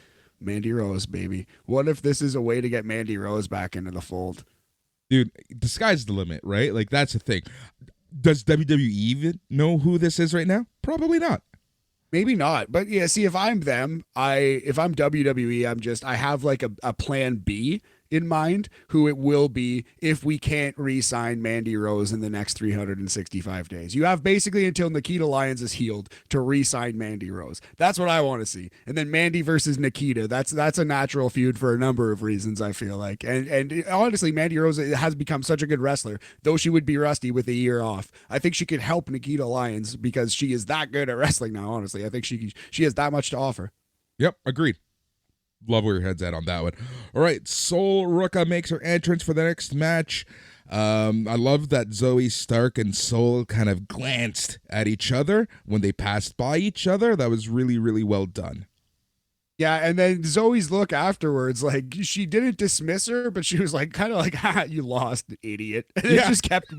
Mandy Rose, baby. What if this is a way to get Mandy Rose back into the fold? Dude, the sky's the limit, right? Like, that's the thing. Does WWE even know who this is right now? Probably not. Maybe not. But yeah, see, if I'm them, if I'm WWE, I have like a plan B in mind, who it will be if we can't re-sign Mandy Rose in the next 365 days. You have basically until Nikita Lyons is healed to re-sign Mandy Rose. That's what I want to see. And then Mandy versus Nikita. That's a natural feud for a number of reasons, I feel like. And honestly, Mandy Rose has become such a good wrestler, though she would be rusty with a year off. I think she could help Nikita Lyons because she is that good at wrestling now, honestly. I think she has that much to offer. Yep, agreed. Love where your head's at on that one. All right, Sol Ruca makes her entrance for the next match. I love that Zoe Stark and Sol kind of glanced at each other when they passed by each other. That was really, really well done. Yeah, and then Zoe's look afterwards, like, she didn't dismiss her, but she was like, kind of like, ha, you lost, idiot. And it just kept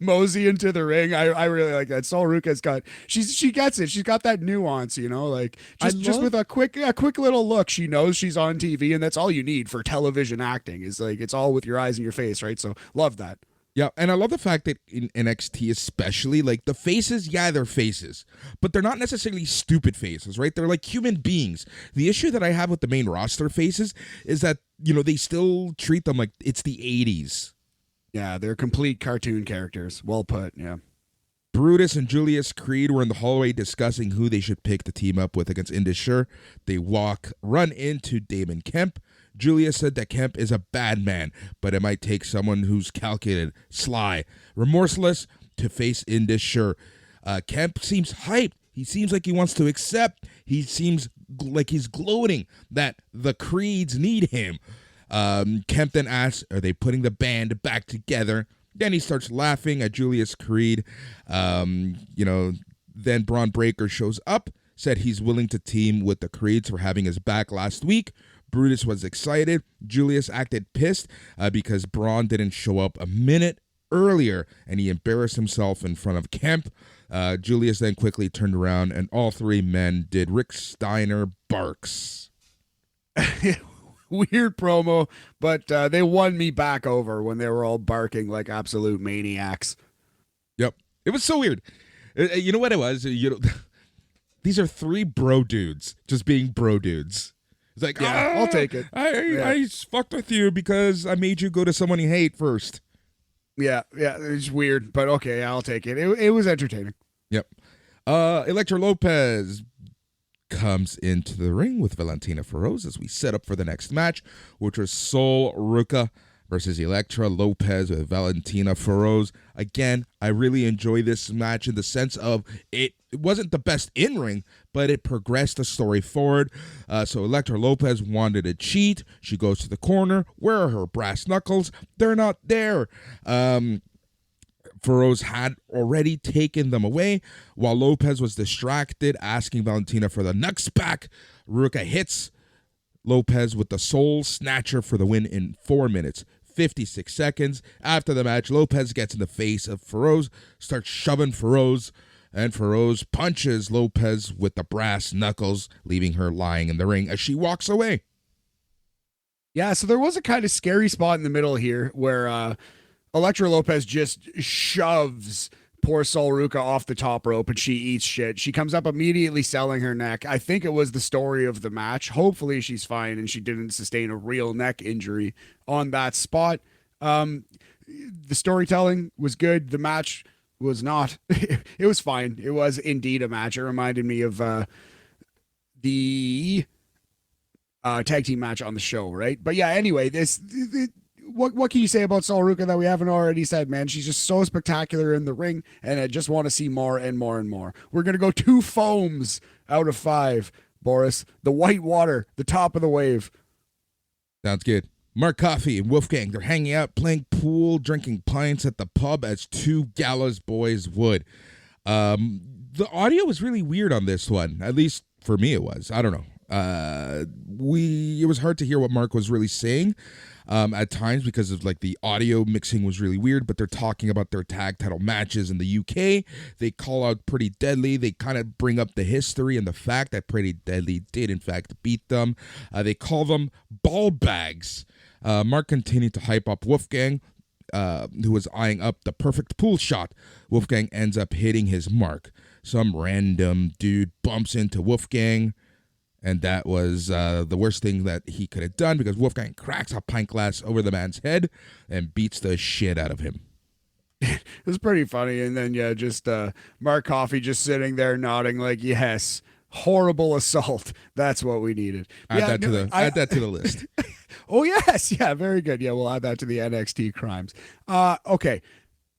moseying to the ring. I really like that. Sol Ruca's she gets it. She's got that nuance, you know, like, just with a quick little look, she knows she's on TV, and that's all you need for television acting, is like, it's all with your eyes and your face, right? So love that. Yeah, and I love the fact that in NXT especially, like, the faces, they're faces, but they're not necessarily stupid faces, right? They're like human beings. The issue that I have with the main roster faces is that, you know, they still treat them like it's the 80s. Yeah, they're complete cartoon characters. Well put, yeah. Brutus and Julius Creed were in the hallway discussing who they should pick to team up with against Indus. They run into Damon Kemp. Julia said that Kemp is a bad man, but it might take someone who's calculated, sly, remorseless to face Indus. Kemp seems hyped. He seems like he wants to accept. He seems like he's gloating that the Creeds need him. Kemp then asks, are they putting the band back together? Then he starts laughing at Julius Creed. Then Braun Breaker shows up, said he's willing to team with the Creeds for having his back last week. Brutus was excited. Julius acted pissed because Braun didn't show up a minute earlier, and he embarrassed himself in front of Kemp. Julius then quickly turned around, and all three men did Rick Steiner barks. Weird promo, but they won me back over when they were all barking like absolute maniacs. Yep. It was so weird. You know what it was? These are three bro dudes just being bro dudes. It's like, I'll take it. I fucked with you because I made you go to someone you hate first. Yeah, it's weird, but okay, I'll take it. It was entertaining. Yep. Elektra Lopez comes into the ring with Valentina Feroz as we set up for the next match, which was Sol Ruca versus Elektra Lopez with Valentina Feroz. Again, I really enjoy this match in the sense of it wasn't the best in-ring, but it progressed the story forward. So Elektra Lopez wanted to cheat. She goes to the corner. Where are her brass knuckles? They're not there. Feroz had already taken them away. While Lopez was distracted, asking Valentina for the knucks back, Ruca hits Lopez with the Soul Snatcher for the win in 4 minutes, 56 seconds. After the match, Lopez gets in the face of Feroz, starts shoving Feroz, and Feroz punches Lopez with the brass knuckles, leaving her lying in the ring as she walks away. Yeah, so there was a kind of scary spot in the middle here where Elektra Lopez just shoves poor Sol Ruca off the top rope and she eats shit. She comes up immediately selling her neck. I think it was the story of the match. Hopefully she's fine and she didn't sustain a real neck injury on that spot. The storytelling was good. The match was not. It was fine. It was indeed a match. It reminded me of the tag team match on the show, right? But yeah, anyway, what can you say about Sol Ruca that we haven't already said, man? She's just so spectacular in the ring, and I just want to see more and more and more. We're going to go 2 foams out of 5, Boris. The white water, the top of the wave. Sounds good. Mark Coffey and Wolfgang, they're hanging out, playing pool, drinking pints at the pub as 2 Gallows boys would. The audio was really weird on this one. At least for me it was. I don't know. It was hard to hear what Mark was really saying at times because of like the audio mixing was really weird, but they're talking about their tag title matches in the UK. They call out Pretty Deadly. They kind of bring up the history and the fact that Pretty Deadly did in fact beat them. They call them ball bags. Mark continued to hype up Wolfgang, who was eyeing up the perfect pool shot. Wolfgang ends up hitting his mark. Some random dude bumps into Wolfgang, and that was the worst thing that he could have done because Wolfgang cracks a pint glass over the man's head and beats the shit out of him. It was pretty funny. And then, yeah, just Mark Coffey just sitting there nodding like, yes, horrible assault. That's what we needed. Add that to the list. Oh, yes. Yeah, very good. Yeah, we'll add that to the NXT crimes. Okay.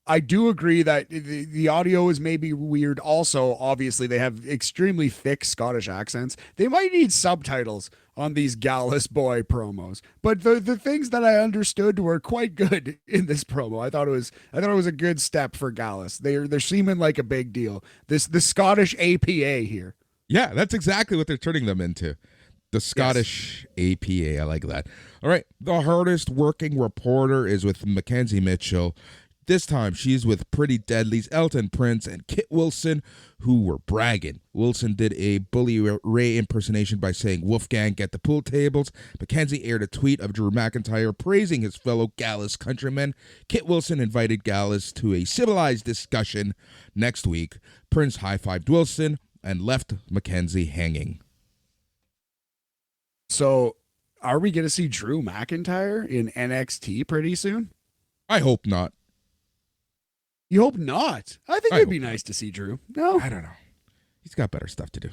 I do agree that the audio is maybe weird. Also, obviously, they have extremely thick Scottish accents. They might need subtitles on these Gallus boy promos. But the things that I understood were quite good in this promo. I thought it was a good step for Gallus. They're seeming like a big deal. The Scottish APA here. Yeah, that's exactly what they're turning them into. The Scottish APA. I like that. All right. The hardest working reporter is with Mackenzie Mitchell. This time, she's with Pretty Deadly's Elton Prince and Kit Wilson, who were bragging. Wilson did a Bully Ray impersonation by saying, Wolfgang, get the pool tables. Mackenzie aired a tweet of Drew McIntyre praising his fellow Gallus countrymen. Kit Wilson invited Gallus to a civilized discussion next week. Prince high-fived Wilson and left Mackenzie hanging. So, are we going to see Drew McIntyre in NXT pretty soon? I hope not. You hope not? I think it'd be nice to see Drew. No? I don't know. He's got better stuff to do.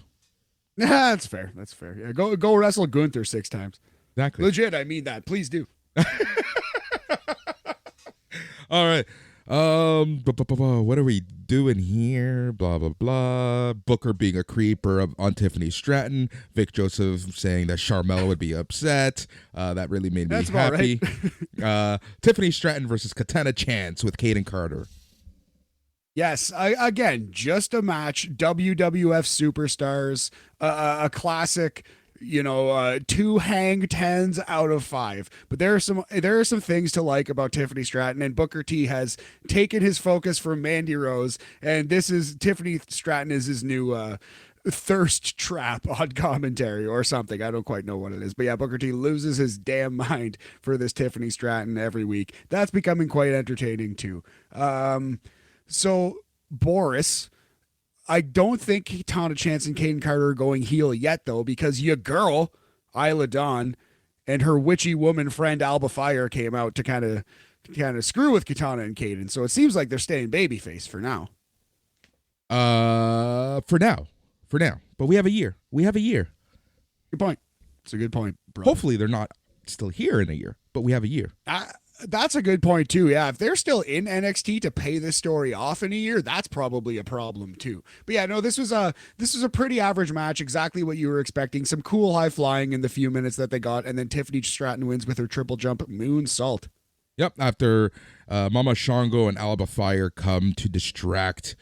That's fair. That's fair. Yeah, go wrestle Gunther 6 times. Exactly. Legit, I mean that. Please do. All right. What are we doing here? Blah, blah, blah. Booker being a creeper on Tiffany Stratton. Vic Joseph saying that Carmelo would be upset. That really made me happy. Right. Tiffany Stratton versus Katana Chance with Kaden Carter. Yes, again, just a match. WWF superstars, a classic. 2 hang 10s out of 5. But there are some things to like about Tiffany Stratton, and Booker T has taken his focus from Mandy Rose, and Tiffany Stratton is his new thirst trap on commentary or something. I don't quite know what it is, but yeah, Booker T loses his damn mind for this Tiffany Stratton every week. That's becoming quite entertaining too. So Boris, I don't think Katana Chance and Kaden Carter are going heel yet, though, because your girl, Isla Dawn, and her witchy woman friend Alba Fire came out to kind of screw with Katana and Kaden. So it seems like they're staying babyface for now. For now. But we have a year. Good point. It's a good point, bro. Hopefully they're not still here in a year, but we have a year. That's a good point too. Yeah, if they're still in NXT to pay this story off in a year, that's probably a problem too. But yeah, no, this was a pretty average match, exactly what you were expecting. Some cool high flying in the few minutes that they got, and then Tiffany Stratton wins with her triple jump moonsault. Yep, after Mama Shango and Alba Fire come to distract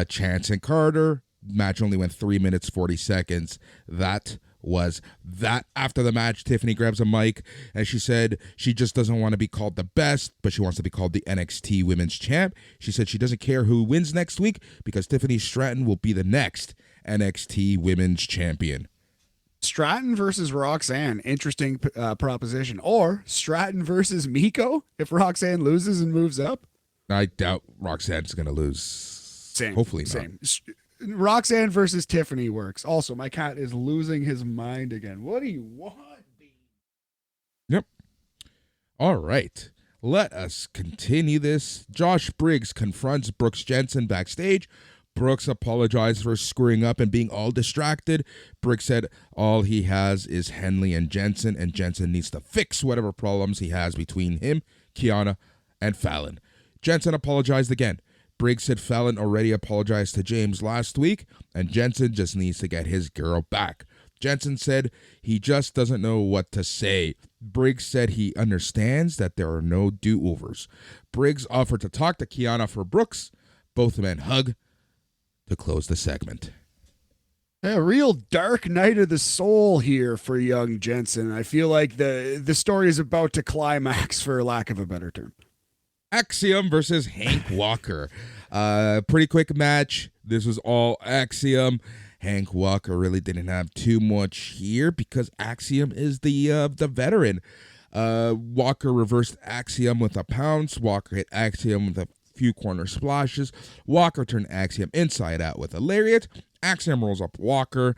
Chance and Carter. Match only went 3 minutes 40 seconds. That was that. After the match, Tiffany grabs a mic and she said she just doesn't want to be called the best, but she wants to be called the NXT Women's Champ. She said she doesn't care who wins next week because Tiffany Stratton will be the next NXT Women's Champion. Stratton versus Roxanne, interesting proposition. Or Stratton versus Miko if Roxanne loses and moves up. I doubt Roxanne's going to lose. Same. Hopefully not. Same. Roxanne versus Tiffany works. Also, my cat is losing his mind again. What do you want, Bean? Yep. All right. Let us continue this. Josh Briggs confronts Brooks Jensen backstage. Brooks apologized for screwing up and being all distracted. Briggs said all he has is Henley and Jensen needs to fix whatever problems he has between him, Kiana, and Fallon. Jensen apologized again. Briggs said Fallon already apologized to James last week, and Jensen just needs to get his girl back. Jensen said he just doesn't know what to say. Briggs said he understands that there are no do-overs. Briggs offered to talk to Kiana for Brooks. Both men hug to close the segment. A real dark night of the soul here for young Jensen. I feel like the story is about to climax, for lack of a better term. Axiom versus Hank Walker. Pretty quick match. This was all Axiom. Hank Walker really didn't have too much here because Axiom is the veteran. Walker reversed Axiom with a pounce. Walker hit Axiom with a few corner splashes. Walker turned Axiom inside out with a lariat. Axiom rolls up Walker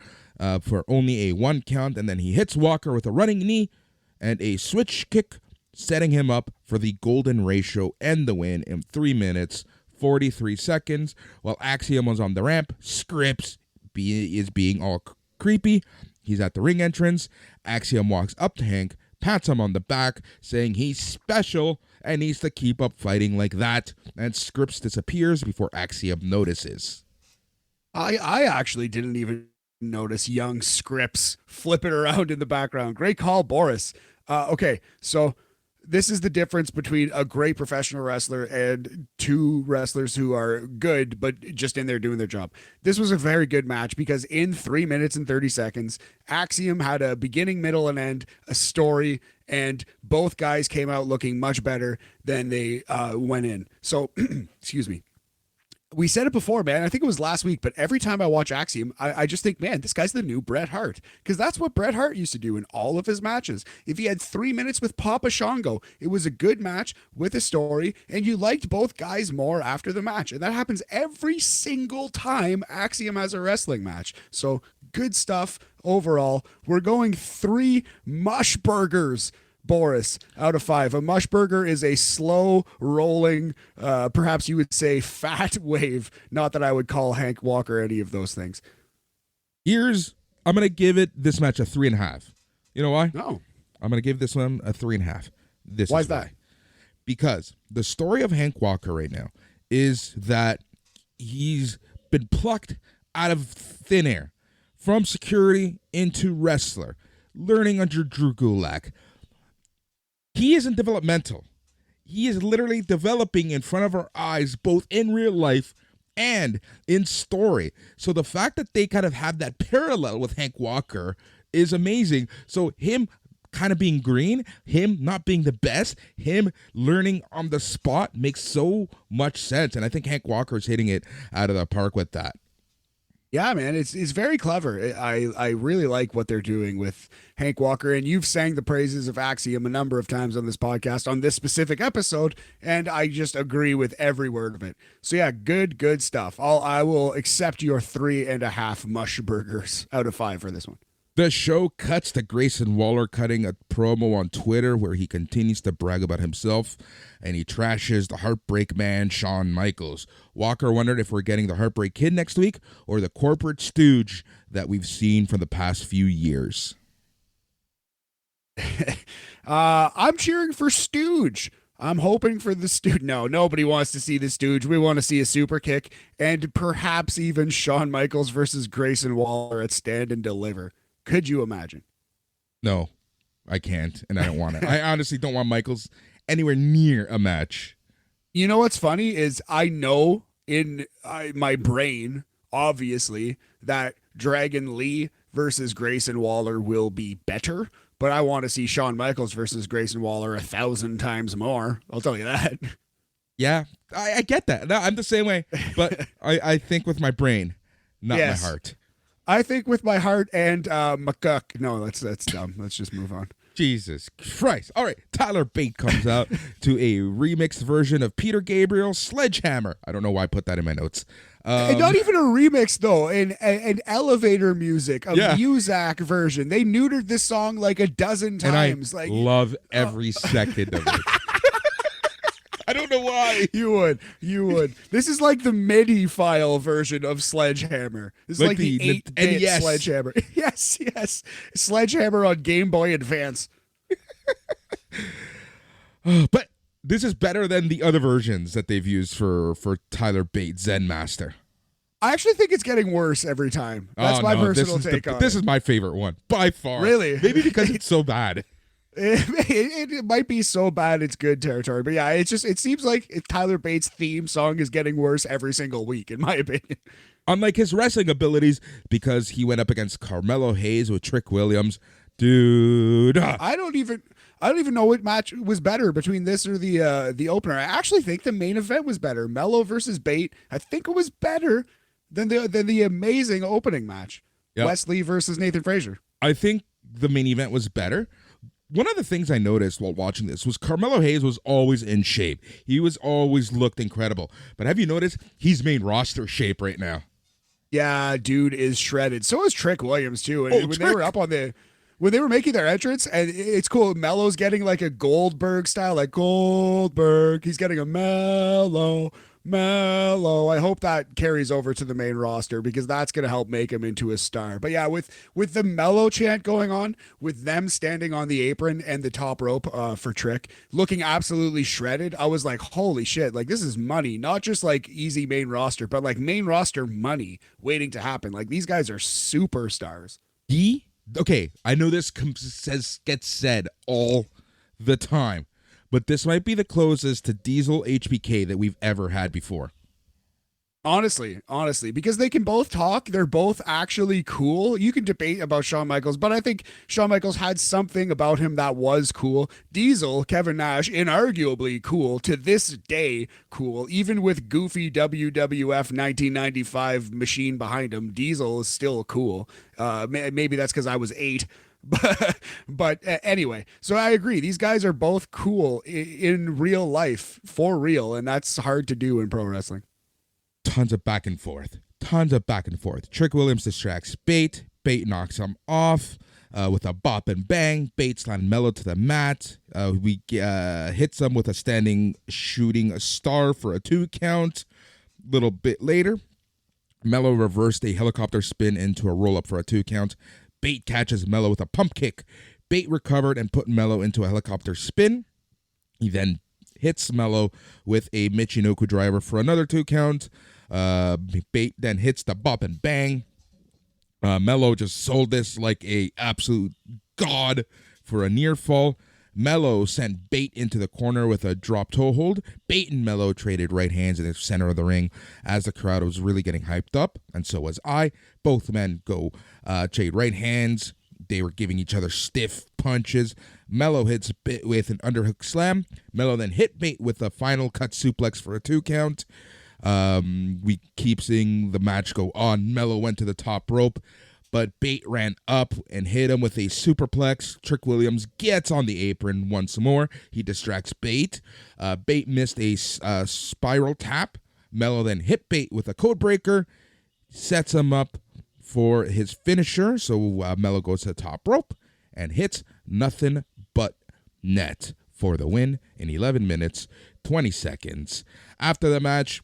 for only a 1 count, and then he hits Walker with a running knee and a switch kick, setting him up for the golden ratio and the win in 3 minutes 43 seconds. While Axiom was on the ramp, Scripps is being all creepy. He's at the ring entrance. Axiom walks up to Hank, pats him on the back, saying he's special and needs to keep up fighting like that, and Scripps disappears before Axiom notices. I actually didn't even notice young Scripps flipping around in the background. Great call, Boris. Okay, so this is the difference between a great professional wrestler and two wrestlers who are good, but just in there doing their job. This was a very good match because in 3 minutes and 30 seconds, Axiom had a beginning, middle, and end, a story, and both guys came out looking much better than they went in. So, excuse me. We said it before, man. I think it was last week, but every time I watch Axiom, I just think, man, this guy's the new Bret Hart. Because that's what Bret Hart used to do in all of his matches. If he had 3 minutes with Papa Shango, it was a good match with a story, and you liked both guys more after the match. And that happens every single time Axiom has a wrestling match. So good stuff overall. We're going 3 mush burgers, Boris, out of 5. A mush burger is a slow rolling, perhaps you would say fat wave. Not that I would call Hank Walker any of those things. I'm going to give this match a 3.5. You know why? No. I'm going to give this one a 3.5. Why is that? Because the story of Hank Walker right now is that he's been plucked out of thin air from security into wrestler, learning under Drew Gulak. He isn't developmental. He is literally developing in front of our eyes, both in real life and in story. So the fact that they kind of have that parallel with Hank Walker is amazing. So him kind of being green, him not being the best, him learning on the spot makes so much sense. And I think Hank Walker is hitting it out of the park with that. Yeah, man, it's very clever. I really like what they're doing with Hank Walker, and you've sang the praises of Axiom a number of times on this podcast on this specific episode, and I just agree with every word of it. So yeah, good stuff. I will accept your 3.5 mush burgers out of 5 for this one. The show cuts to Grayson Waller cutting a promo on Twitter where he continues to brag about himself and he trashes the Heartbreak Man, Shawn Michaels. Walker wondered if we're getting the Heartbreak Kid next week or the corporate stooge that we've seen for the past few years. I'm cheering for Stooge. I'm hoping for the Stooge. No, nobody wants to see the Stooge. We want to see a super kick and perhaps even Shawn Michaels versus Grayson Waller at Stand and Deliver. Could you imagine? No, I can't, and I don't want it. I honestly don't want Michaels anywhere near a match. You know what's funny is I know in my brain, obviously, that Dragon Lee versus Grayson Waller will be better, but I want to see Shawn Michaels versus Grayson Waller 1,000 times more. I'll tell you that. Yeah, I get that. No, I'm the same way, but I think with my brain, not my heart. I think with my heart and McCuck. No, that's dumb. Let's just move on. Jesus Christ. All right, Tyler Bate comes out to a remixed version of Peter Gabriel's Sledgehammer. I don't know why I put that in my notes. And not even a remix, though. An elevator music, a Muzak version. They neutered this song like a dozen times. And I love every second of it. don't know why. You would. This is like the MIDI file version of Sledgehammer. This is like the 8-bit NES. Sledgehammer. Yes. Sledgehammer on Game Boy Advance. But this is better than the other versions that they've used for Tyler Bate, Zen Master. I actually think it's getting worse every time. That's my personal take on it. This is my favorite one, by far. Really? Maybe because it's so bad. It might be so bad it's good territory, but yeah, it seems like Tyler Bates' theme song is getting worse every single week, in my opinion. Unlike his wrestling abilities, because he went up against Carmelo Hayes with Trick Williams, dude. I don't even know what match was better between this or the opener. I actually think the main event was better. Mello versus Bate. I think it was better than the amazing opening match. Yep. Wes Lee versus Nathan Frazier. I think the main event was better. One of the things I noticed while watching this was Carmelo Hayes was always in shape. He was always looked incredible. But have you noticed he's main roster shape right now? Yeah, dude is shredded. So is Trick Williams too. And when they were up on when they were making their entrance, and it's cool. Mello's getting like a Goldberg style, like Goldberg. He's getting a Mello. I hope that carries over to the main roster because that's going to help make him into a star. But yeah, with the Mello chant going on, with them standing on the apron and the top rope for Trick, looking absolutely shredded, I was like, holy shit, like this is money, not just like easy main roster, but like main roster money waiting to happen. Like these guys are superstars. Okay, I know this gets said all the time, but this might be the closest to Diesel HBK that we've ever had before. Honestly, because they can both talk. They're both actually cool. You can debate about Shawn Michaels, but I think Shawn Michaels had something about him that was cool. Diesel, Kevin Nash, inarguably cool, to this day cool. Even with goofy WWF 1995 machine behind him, Diesel is still cool. Maybe that's because I was 8. But anyway, so I agree. These guys are both cool in real life, for real, and that's hard to do in pro wrestling. Tons of back and forth. Trick Williams distracts Bate. Bate knocks him off with a bop and bang. Bate slams Mello to the mat. We hits him with a standing shooting star for a 2 count. Little bit later, Mello reversed a helicopter spin into a roll-up for a 2 count. Bate catches Mello with a pump kick. Bate recovered and put Mello into a helicopter spin. He then hits Mello with a Michinoku driver for another 2 count. Bate then hits the bop and bang. Mello just sold this like a absolute god for a near fall. Mello sent Bate into the corner with a drop toe hold. Bate and Mello traded right hands in the center of the ring as the crowd was really getting hyped up, and so was I. Both men go trade right hands. They were giving each other stiff punches. Mello hits Bate with an underhook slam. Mello then hit Bate with a final cut suplex for a 2 count. We keep seeing the match go on. Mello went to the top rope, but Bate ran up and hit him with a superplex. Trick Williams gets on the apron once more. He distracts Bate. Bate missed a spiral tap. Mello then hit Bate with a code breaker, sets him up for his finisher. So Mello goes to the top rope and hits nothing but net for the win in 11 minutes, 20 seconds. After the match,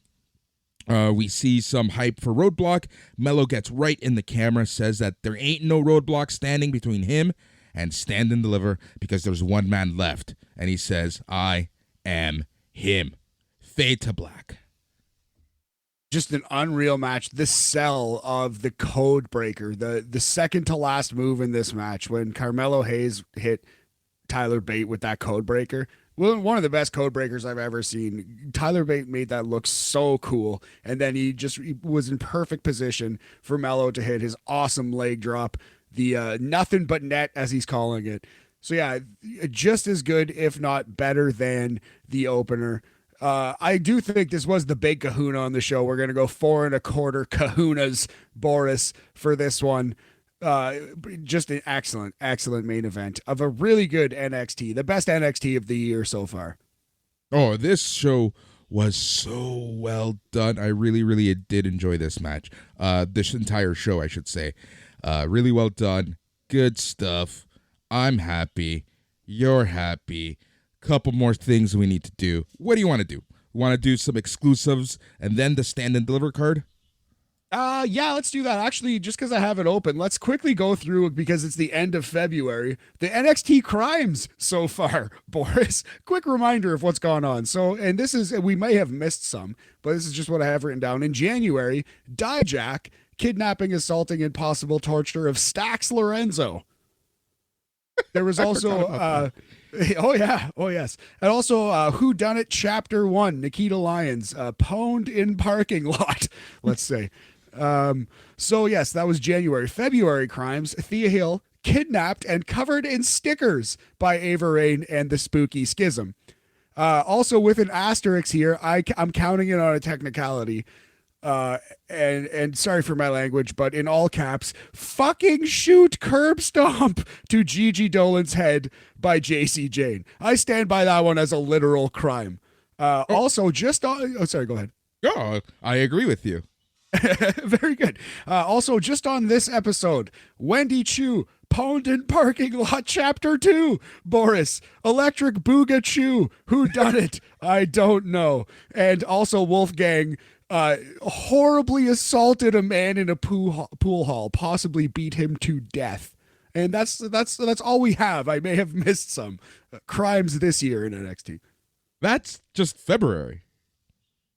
we see some hype for Roadblock. Mello gets right in the camera, says that there ain't no roadblock standing between him and Stand and Deliver because there's one man left. And he says, I am him. Fade to black. Just an unreal match. The sell of the code breaker, the second to last move in this match when Carmelo Hayes hit Tyler Bate with that code breaker. Well, one of the best code breakers I've ever seen. Tyler Bate made that look so cool. And then he was in perfect position for Mello to hit his awesome leg drop, the nothing but net, as he's calling it. So yeah, just as good, if not better than the opener. I do think this was the big kahuna on the show. We're going to go 4 1/4 kahunas, Boris, for this one. Just an excellent main event of a really good NXT, the best NXT of the year so far. Oh, this show was so well done. I really did enjoy this match. This entire show, I should say. Really well done. Good stuff. I'm happy. You're happy. Couple more things we need to do. What do you want to do? Want to do some exclusives and then the stand and deliver card? Yeah, let's do that. Actually, just because I have it open, let's quickly go through, because it's the end of February, the NXT crimes so far, Boris. Quick reminder of what's gone on. So, and this is, we may have missed some, but this is just what I have written down. In January, Dijak, kidnapping, assaulting, and possible torture of Stax Lorenzo. There was also, oh yes. And also, Who Done It Chapter 1, Nikita Lyons, pwned in parking lot, let's say. So yes, that was January. February crimes, Thea Hill, kidnapped and covered in stickers by Ava Rain and the Spooky Schism. Also with an asterisk here, I'm counting it on a technicality. And sorry for my language, but in all caps, fucking shoot curb stomp to Gigi Dolan's head by JC Jane. I stand by that one as a literal crime. Also, just on, sorry, go ahead. Oh, I agree with you. Very good. Also, just on this episode, Wendy Choo, pwned in parking lot, chapter 2. Boris, electric booga Choo, who done it? I don't know. And also Wolfgang, horribly assaulted a man in a pool hall, possibly beat him to death. And that's all we have. I may have missed some crimes this year in NXT. That's just February.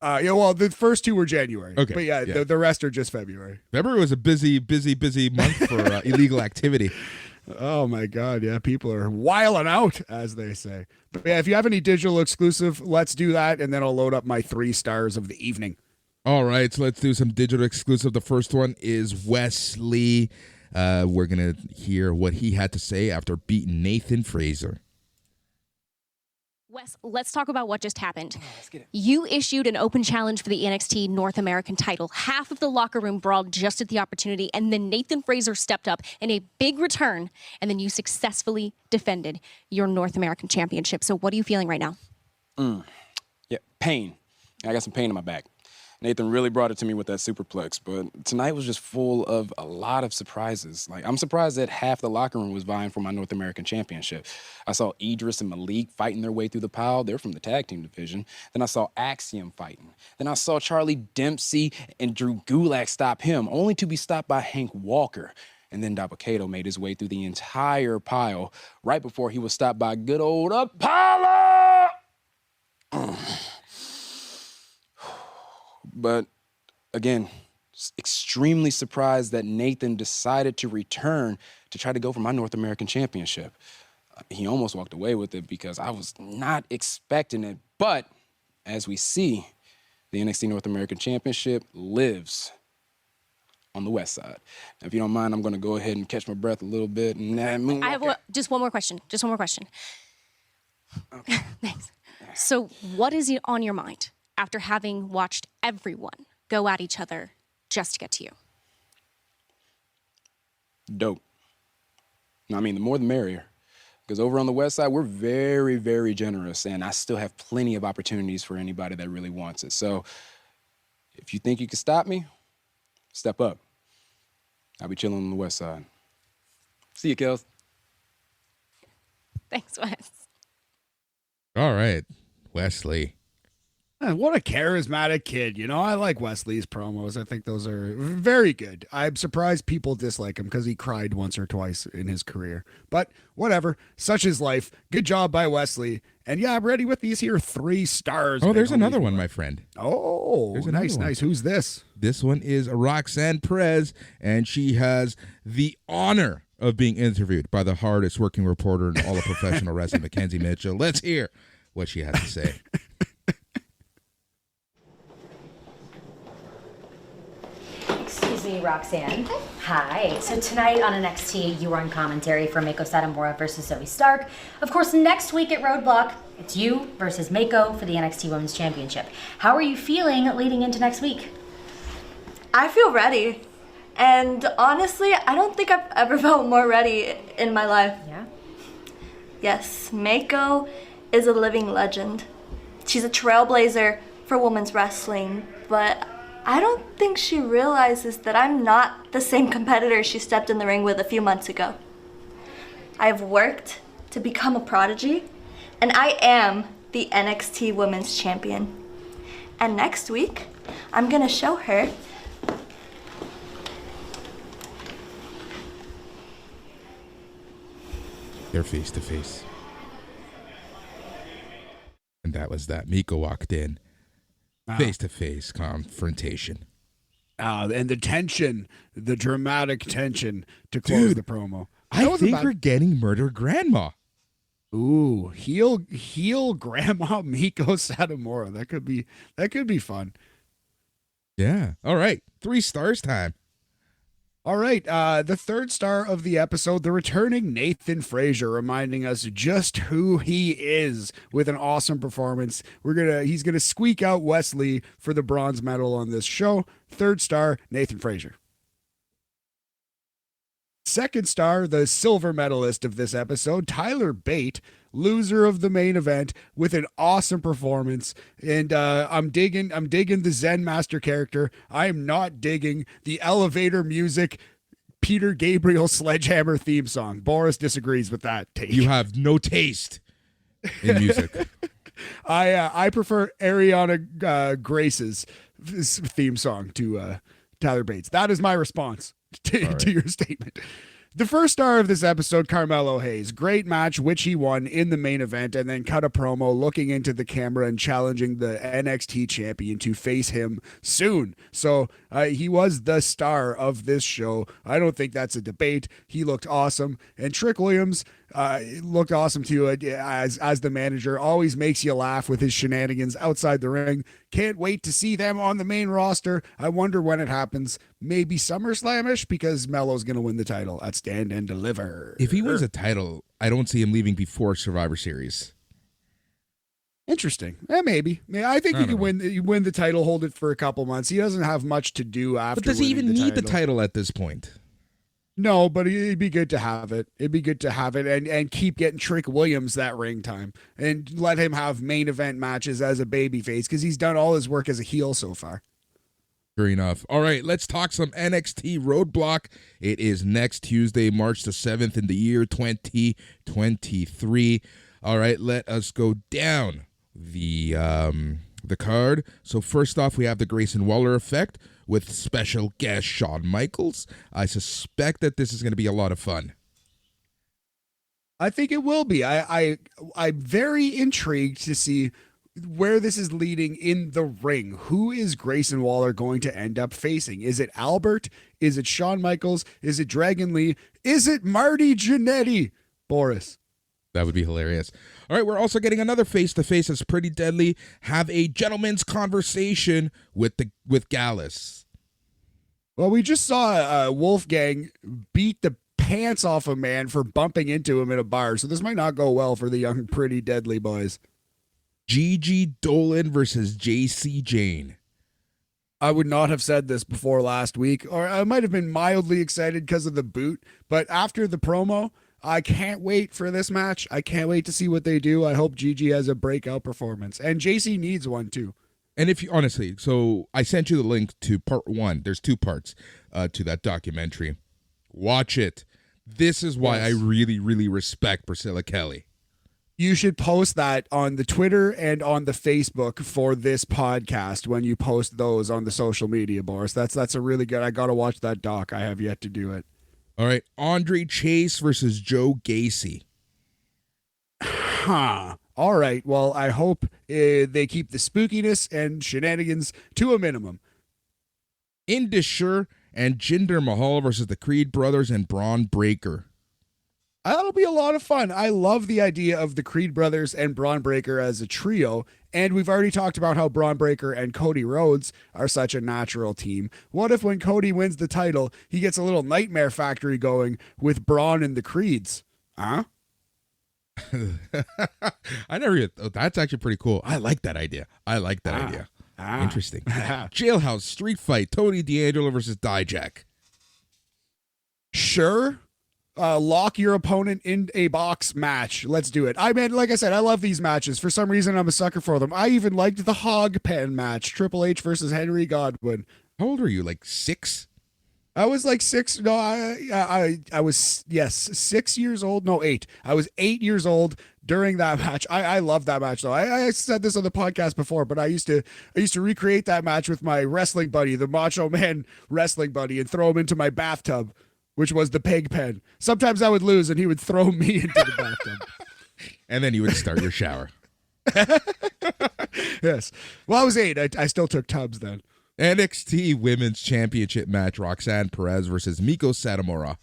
Yeah, well, the first 2 were January. Okay, But yeah. The rest are just February. February was a busy month for illegal activity. Oh my God, yeah, people are wiling out, as they say. But yeah, if you have any digital exclusive, let's do that, and then I'll load up my 3 stars of the evening. All right, so let's do some digital exclusive. The first one is Wes Lee. We're going to hear what he had to say after beating Nathan Frazier. Wes, let's talk about what just happened. You issued an open challenge for the NXT North American title. Half of the locker room brawled just at the opportunity, and then Nathan Frazier stepped up in a big return, and then you successfully defended your North American championship. So what are you feeling right now? Yeah, pain. I got some pain in my back. Nathan really brought it to me with that superplex, but tonight was just full of a lot of surprises. Like, I'm surprised that half the locker room was vying for my North American championship. I saw Idris and Malik fighting their way through the pile. They're from the tag team division. Then I saw Axiom fighting. Then I saw Charlie Dempsey and Drew Gulak stop him, only to be stopped by Hank Walker. And then Dabba-Kato made his way through the entire pile right before he was stopped by good old Apollo! But again, extremely surprised that Nathan decided to return to try to go for my North American championship. He almost walked away with it because I was not expecting it. But as we see, the NXT North American Championship lives on the west side. Now, if you don't mind, I'm going to go ahead and catch my breath a little bit. And I have just one more question. Just one more question. Okay. Thanks. So what is on your mind after having watched everyone go at each other just to get to you? Dope. I mean, the more the merrier. Because over on the west side, we're very, very generous, and I still have plenty of opportunities for anybody that really wants it. So if you think you can stop me, step up. I'll be chilling on the west side. See you, Kels. Thanks, Wes. All right, Wes Lee. Man, what a charismatic kid. You know, I like Wes Lee's promos. I think those are very good. I'm surprised people dislike him because he cried once or twice in his career. But whatever. Such is life. Good job by Wes Lee. And yeah, I'm ready with these here 3 stars. Oh, there's another one, my friend. Oh, nice. Who's this? This one is Roxanne Perez, and she has the honor of being interviewed by the hardest working reporter in all of professional wrestling, Mackenzie Mitchell. Let's hear what she has to say. Excuse me, Roxanne. Hi. So tonight on NXT, you were on commentary for Mako Satomura versus Zoe Stark. Of course, next week at Roadblock, it's you versus Mako for the NXT Women's Championship. How are you feeling leading into next week? I feel ready. And honestly, I don't think I've ever felt more ready in my life. Yeah? Yes, Mako is a living legend. She's a trailblazer for women's wrestling, but I don't think she realizes that I'm not the same competitor she stepped in the ring with a few months ago. I've worked to become a prodigy, and I am the NXT Women's Champion. And next week, I'm gonna show her They're face to face. And that was that. Miko walked in. Face to face confrontation. And the tension, the dramatic tension to close the promo. I think we're getting Murder Grandma. Ooh, heel Grandma Miko Satomura. That could be fun. Yeah. All right. 3 stars time. All right, the third star of the episode, the returning Nathan Frazier, reminding us just who he is with an awesome performance. He's gonna squeak out Wes Lee for the bronze medal on this show. Third star, Nathan Frazier. Second star, the silver medalist of this episode, Tyler Bate, loser of the main event with an awesome performance. And I'm digging the Zen Master character. I am not digging the elevator music Peter Gabriel Sledgehammer theme song. Boris disagrees with that take. You have no taste in music. I prefer Ariana Grace's theme song to Tyler Bates. That is my response to your statement. The first star of this episode, Carmelo Hayes. Great match, which he won in the main event, and then cut a promo looking into the camera and challenging the NXT champion to face him soon. So he was the star of this show. I don't think that's a debate. He looked awesome. And Trick Williams looked awesome too as the manager. Always makes you laugh with his shenanigans outside the ring. Can't wait to see them on the main roster. I wonder when it happens. Maybe SummerSlam-ish, because Melo's going to win the title at Stand and Deliver. If he wins a title, I don't see him leaving before Survivor Series. Interesting. Maybe. I think he could win the title, hold it for a couple months. He doesn't have much to do after. But does he even need the title at this point? No, but it'd be good to have it. It'd be good to have it and keep getting Trick Williams that ring time and let him have main event matches as a babyface, because he's done all his work as a heel so far. Fair enough. All right, let's talk some NXT Roadblock. It is next Tuesday, March the 7th in the year 2023. All right, let us go down the card. So first off, we have the Grayson Waller effect with special guest Shawn Michaels. I suspect that this is going to be a lot of fun. I think it will be. I'm very intrigued to see where this is leading in the ring. Who is Grayson Waller going to end up facing? Is it Albert? Is it Shawn Michaels? Is it Dragon Lee? Is it Marty Jannetty? Boris. That would be hilarious. All right, we're also getting another face-to-face that's pretty deadly. Have a gentleman's conversation with Gallus. Well, we just saw Wolfgang beat the pants off a man for bumping into him in a bar, so this might not go well for the young, pretty deadly boys. Gigi Dolan versus JC Jane. I would not have said this before last week, or I might have been mildly excited because of the boot, but after the promo, I can't wait for this match. I can't wait to see what they do. I hope Gigi has a breakout performance, and JC needs one too. And if you honestly, so I sent you the link to part 1. There's 2 parts to that documentary. Watch it. This is why I really, really respect Priscilla Kelly. You should post that on the Twitter and on the Facebook for this podcast when you post those on the social media, Boris. That's a really good. I got to watch that doc. I have yet to do it. All right. Andre Chase versus Joe Gacy. Huh. All right. Well, I hope they keep the spookiness and shenanigans to a minimum. Indusher and Jinder Mahal versus the Creed brothers and Braun Breaker. That'll be a lot of fun. I love the idea of the Creed brothers and Braun Breaker as a trio, and we've already talked about how Braun Breaker and Cody Rhodes are such a natural team. What if when Cody wins the title, he gets a little Nightmare Factory going with Braun and the Creeds? Huh? I never even, that's actually pretty cool. I like that idea. Idea. Interesting. Jailhouse Street Fight, Tony D'Angelo versus Dijak. Sure. Lock your opponent in a box match. Let's do it. I mean, like I said, I love these matches. For some reason, I'm a sucker for them. I even liked the Hog Pen match, Triple H versus Henry Godwin. How old are you? Like 6? I was like 6. No, I was, yes, 6 years old. No, 8. I was 8 years old during that match. I love that match though. I said this on the podcast before, but I used to recreate that match with my wrestling buddy, the Macho Man wrestling buddy, and throw him into my bathtub, which was the pig pen. Sometimes I would lose and he would throw me into the bathtub. And then you would start your shower. Yes. Well, I was 8. I still took tubs then. NXT Women's Championship match, Roxanne Perez versus Miko Satomura.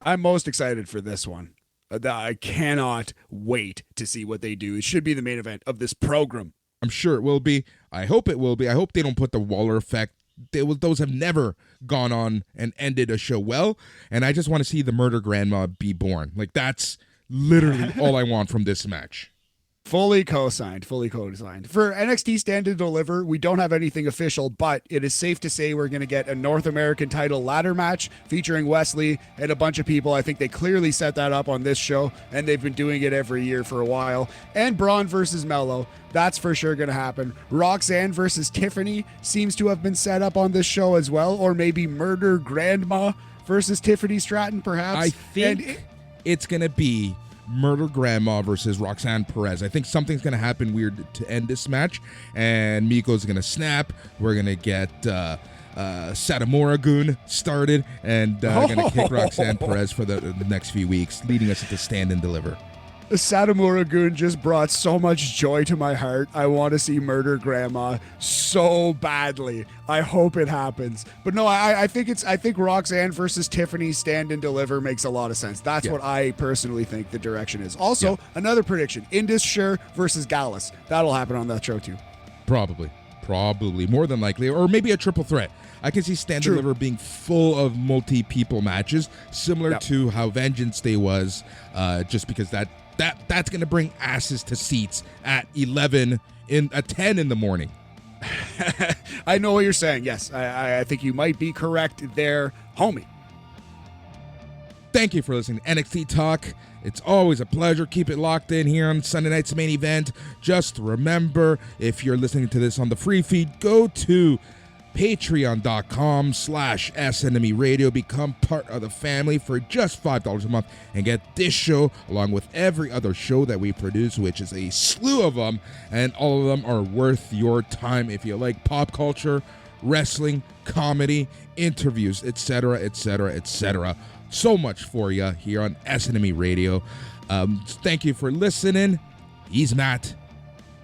I'm most excited for this one. I cannot wait to see what they do. It should be the main event of this program. I'm sure it will be. I hope it will be. I hope they don't put the Waller effect. Those have never gone on and ended a show well. And I just want to see the murder grandma be born. Like, that's literally all I want from this match. Fully co-signed. For NXT Stand and Deliver, we don't have anything official, but it is safe to say we're going to get a North American title ladder match featuring Wes Lee and a bunch of people. I think they clearly set that up on this show, and they've been doing it every year for a while. And Braun versus Melo, that's for sure going to happen. Roxanne versus Tiffany seems to have been set up on this show as well, or maybe Murder Grandma versus Tiffany Stratton, perhaps. I think it's going to be Murder Grandma versus Roxanne Perez. I think something's going to happen weird to end this match, and Miko's going to snap. We're going to get Satomura-gun started, and going to kick Roxanne Perez for the next few weeks, leading us to Stand and Deliver. Satomura-gun just brought so much joy to my heart. I want to see Murder Grandma so badly. I hope it happens. But no, I think Roxanne versus Tiffany Stand and Deliver makes a lot of sense. That's what I personally think the direction is. Also, another prediction, Indus Sher versus Gallus. That'll happen on that show too. Probably, more than likely. Or maybe a triple threat. I can see Stand and Deliver being full of multi-people matches, similar to how Vengeance Day was, just because that's going to bring asses to seats at 10 in the morning. I know what you're saying. Yes, I think you might be correct there, homie. Thank you for listening to NXT Talk. It's always a pleasure. Keep it locked in here on Sunday night's main event. Just remember, if you're listening to this on the free feed, go to patreon.com/SNME Radio. Become part of the family for just $5 a month and get this show along with every other show that we produce, which is a slew of them, and all of them are worth your time if you like pop culture, wrestling, comedy, interviews, etc., etc., etc. So much for you here on SNME Radio. Thank you for listening. He's Matt.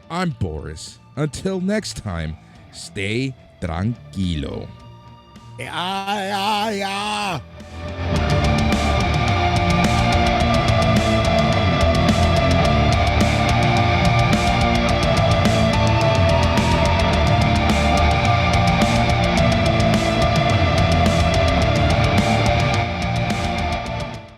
I'm Boris. Until next time, stay tranquilo. Yeah.